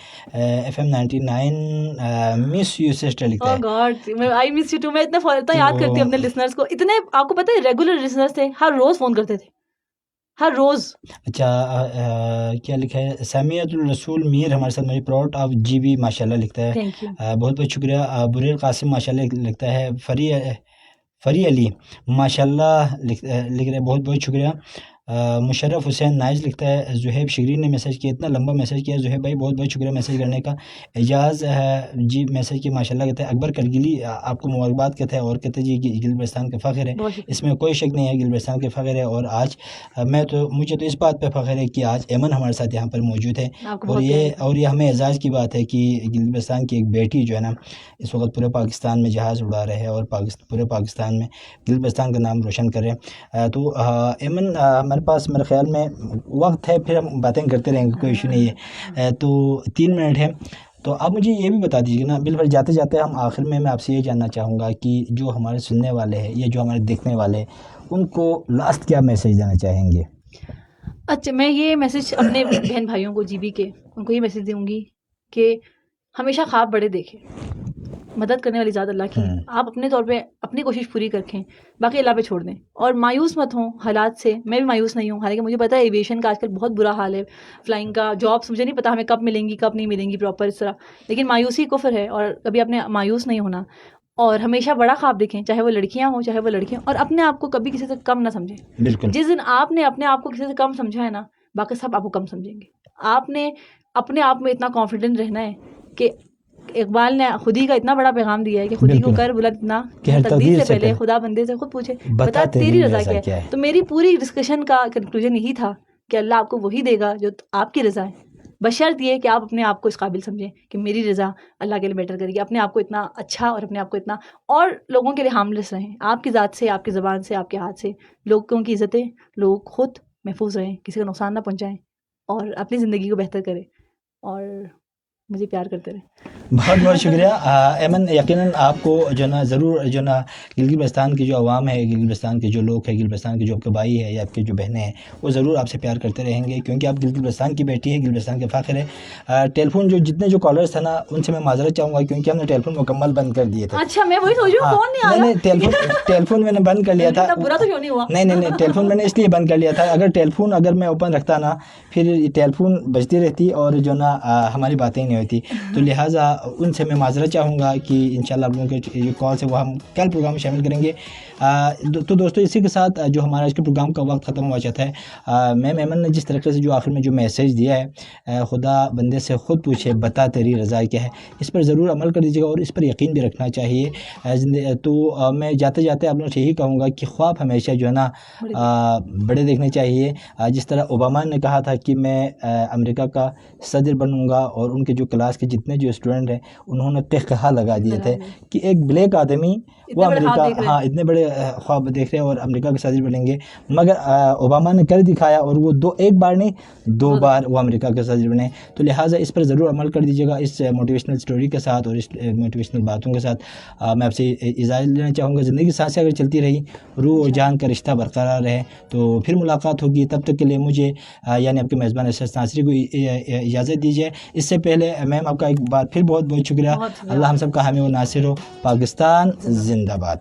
FM 99 miss you sister लिखता है। Oh God, I miss you too। मैं इतना याद करती हूँ अपने लिसनर्स को। इतने आपको पता है रेगुलर लिसनर्स थे, हर रोज फोन करते थे, हर रोज। अच्छा क्या लिखा है, समीयतुल रसूल मीर हमारे साथ, मेरी प्राउड ऑफ GB माशाल्लाह लिखता है। Thank you. बहुत बहुत शुक्रिया। बुरेल कासिम माशाल्लाह लिखता है। फरी अली माशाल्लाह लिख रहे हैं, बहुत बहुत शुक्रिया। मुशर्रफ हुसैन नाइज लिखता है। जुहेब शिरीन ने मैसेज किया, इतना लंबा मैसेज किया जुहेब भाई, बहुत बहुत शुक्रिया मैसेज करने का। एजाज़ जी मैसेज की माशाल्लाह कहते हैं। अकबर करगिली आपको मुबारकबाद कहते हैं और कहते हैं जी कि गिलबिस्तान का फ़ख्र है, इसमें कोई शक नहीं है, गिलबिस्तान के फ़ख्र है। और आज मुझे तो इस बात पर फ़ख्र है कि आज एमन हमारे साथ यहाँ पर मौजूद है, और ये हमें एजाज़ की बात है कि गिलबिस्तान की एक बेटी जो है ना इस वक्त पूरे पाकिस्तान में जहाज़ उड़ा रहे हैं और पूरे पाकिस्तान में गिलबिस्तान का नाम रोशन कर रहे हैं। तो एमन हमारे पास मेरे ख्याल में वक्त है, फिर हम बातें करते रहेंगे, कोई इशू नहीं है। तो 3 मिनट है, तो आप मुझे ये भी बता दीजिए ना, बिल्कुल जाते जाते हम आखिर में मैं आपसे ये जानना चाहूँगा कि जो हमारे सुनने वाले हैं या जो हमारे देखने वाले हैं उनको लास्ट क्या मैसेज देना चाहेंगे? अच्छा, मैं ये मैसेज अपने बहन भाइयों को GB के, उनको ये मैसेज दूँगी कि हमेशा ख्वाब बड़े देखें, मदद करने वाली ज़्यादा अल्लाह की है। आप अपने तौर पे अपनी कोशिश पूरी रखें, बाकी अल्लाह पे छोड़ दें, और मायूस मत हों हालात से। मैं भी मायूस नहीं हूँ, हालांकि मुझे पता है एविएशन का आजकल बहुत बुरा हाल है, फ्लाइंग का, जॉब्स मुझे नहीं पता हमें कब मिलेंगी कब नहीं मिलेंगी प्रॉपर इस तरह, लेकिन मायूसी कुफ्र है और कभी आपने मायूस नहीं होना। और हमेशा बड़ा ख्वाब देखें, चाहे वो लड़कियां हों चाहे वो लड़के हों, और अपने आप को कभी किसी से कम ना समझें। बिल्कुल। जिस दिन आपने अपने आप को किसी से कम समझा है ना, बाकी सब आपको कम समझेंगे। आपने अपने आप में इतना कॉन्फिडेंट रहना है कि इकबाल ने खुदी का इतना बड़ा पैगाम दिया है कि खुदी को कर बुलंद इतना, तकदीर से पहले खुदा बंदे से खुद पूछे बता तेरी रजा क्या है। तो मेरी पूरी डिस्कशन का कंक्लूजन यही था कि अल्लाह आपको वही देगा जो आपकी रजा है, बशर्त ये कि आप अपने आप को इस काबिल समझें कि मेरी रज़ा अल्लाह के लिए बेटर करेगी। अपने आप को इतना अच्छा और अपने आप को इतना और लोगों के लिए हार्मलेस रहें। आपकी ज़ात से, आपकी ज़बान से, आपके हाथ से लोगों की इज़्ज़तें, लोग खुद महफूज़ रहें, किसी को नुकसान ना पहुँचाएँ और अपनी ज़िंदगी को बेहतर करें और मुझे प्यार करते रहें। बहुत बहुत शुक्रिया ऐमन, यकीनन आपको जो ना ज़रूर जो ना गिलगित बल्तिस्तान की जो आवाम है, गिलगित बल्तिस्तान के जो लोग हैं, गिलगित बल्तिस्तान के जो आपके भाई है या आपके जो बहनें हैं, वो ज़रूर आपसे प्यार करते रहेंगे क्योंकि आप गिलगित बल्तिस्तान की बेटी है, गिलगित बल्तिस्तान के फ़ाखिर है। टेलीफोन जो जितने जो कॉलर्स थे ना, उनसे मैं माजरत चाहूँगा क्योंकि हमने टेलीफोन मुकम्मल बंद कर दिए थे। अच्छा, मैं वही सोच रही हूँ, हाँ, कौन नहीं आ रहा? नहीं टेलीफोन मैंने बंद कर लिया था। इतना बुरा तो क्यों नहीं हुआ? नहीं टेलीफोन मैंने इसलिए बंद कर लिया था, अगर मैं ओपन रखता ना, फिर टेलीफोन बजती रहती और जो ना हमारी बातें ही नहीं होती। तो लिहाजा उनसे मैं माजरत चाहूँगा कि इंशाल्लाह आप लोगों के जो कॉल्स है वो हम कल प्रोग्राम में शामिल करेंगे। तो दोस्तों, इसी के साथ जो हमारा इसके प्रोग्राम का वक्त ख़त्म हुआ चाहता है। मैम ऐमन ने जिस तरीके से जो आखिर में जो मैसेज दिया है, खुदा बंदे से ख़ुद पूछे बता तेरी रज़ा क्या है, इस पर ज़रूर अमल कर दीजिएगा और इस पर यकीन भी रखना चाहिए। तो मैं जाते जाते आप लोगों से यही कहूँगा कि ख्वाब हमेशा जो है ना बड़े देखने चाहिए। जिस तरह ओबामा ने कहा था कि मैं अमेरिका का सदर बनूंगा और उनके जो क्लास के जितने जो स्टूडेंट हैं उन्होंने कहकहा लगा दिए थे कि एक ब्लैक आदमी वो अमेरिका इतने बड़े ख्वाब देख रहे हैं और अमेरिका के सदर बनेंगे। मगर ओबामा ने कर दिखाया और वो एक बार नहीं 2 बार वो अमेरिका के सदर बने। तो लिहाजा इस पर ज़रूर अमल कर दीजिएगा। इस मोटिवेशनल स्टोरी के साथ और इस मोटिवेशनल बातों के साथ मैं आपसे इजाज़त लेना चाहूँगा। ज़िंदगी साथ से अगर चलती रही, रूह और जान का रिश्ता बरकरार रहे, तो फिर मुलाकात होगी। तब तक के लिए मुझे यानी आपके मेज़बान अरशद नासरी को इजाज़त दीजिए। इससे पहले मैम आपका एक बार फिर बहुत बहुत शुक्रिया। अल्लाह हम सब का हामी व नासिर हो। पाकिस्तान जिंदाबाद।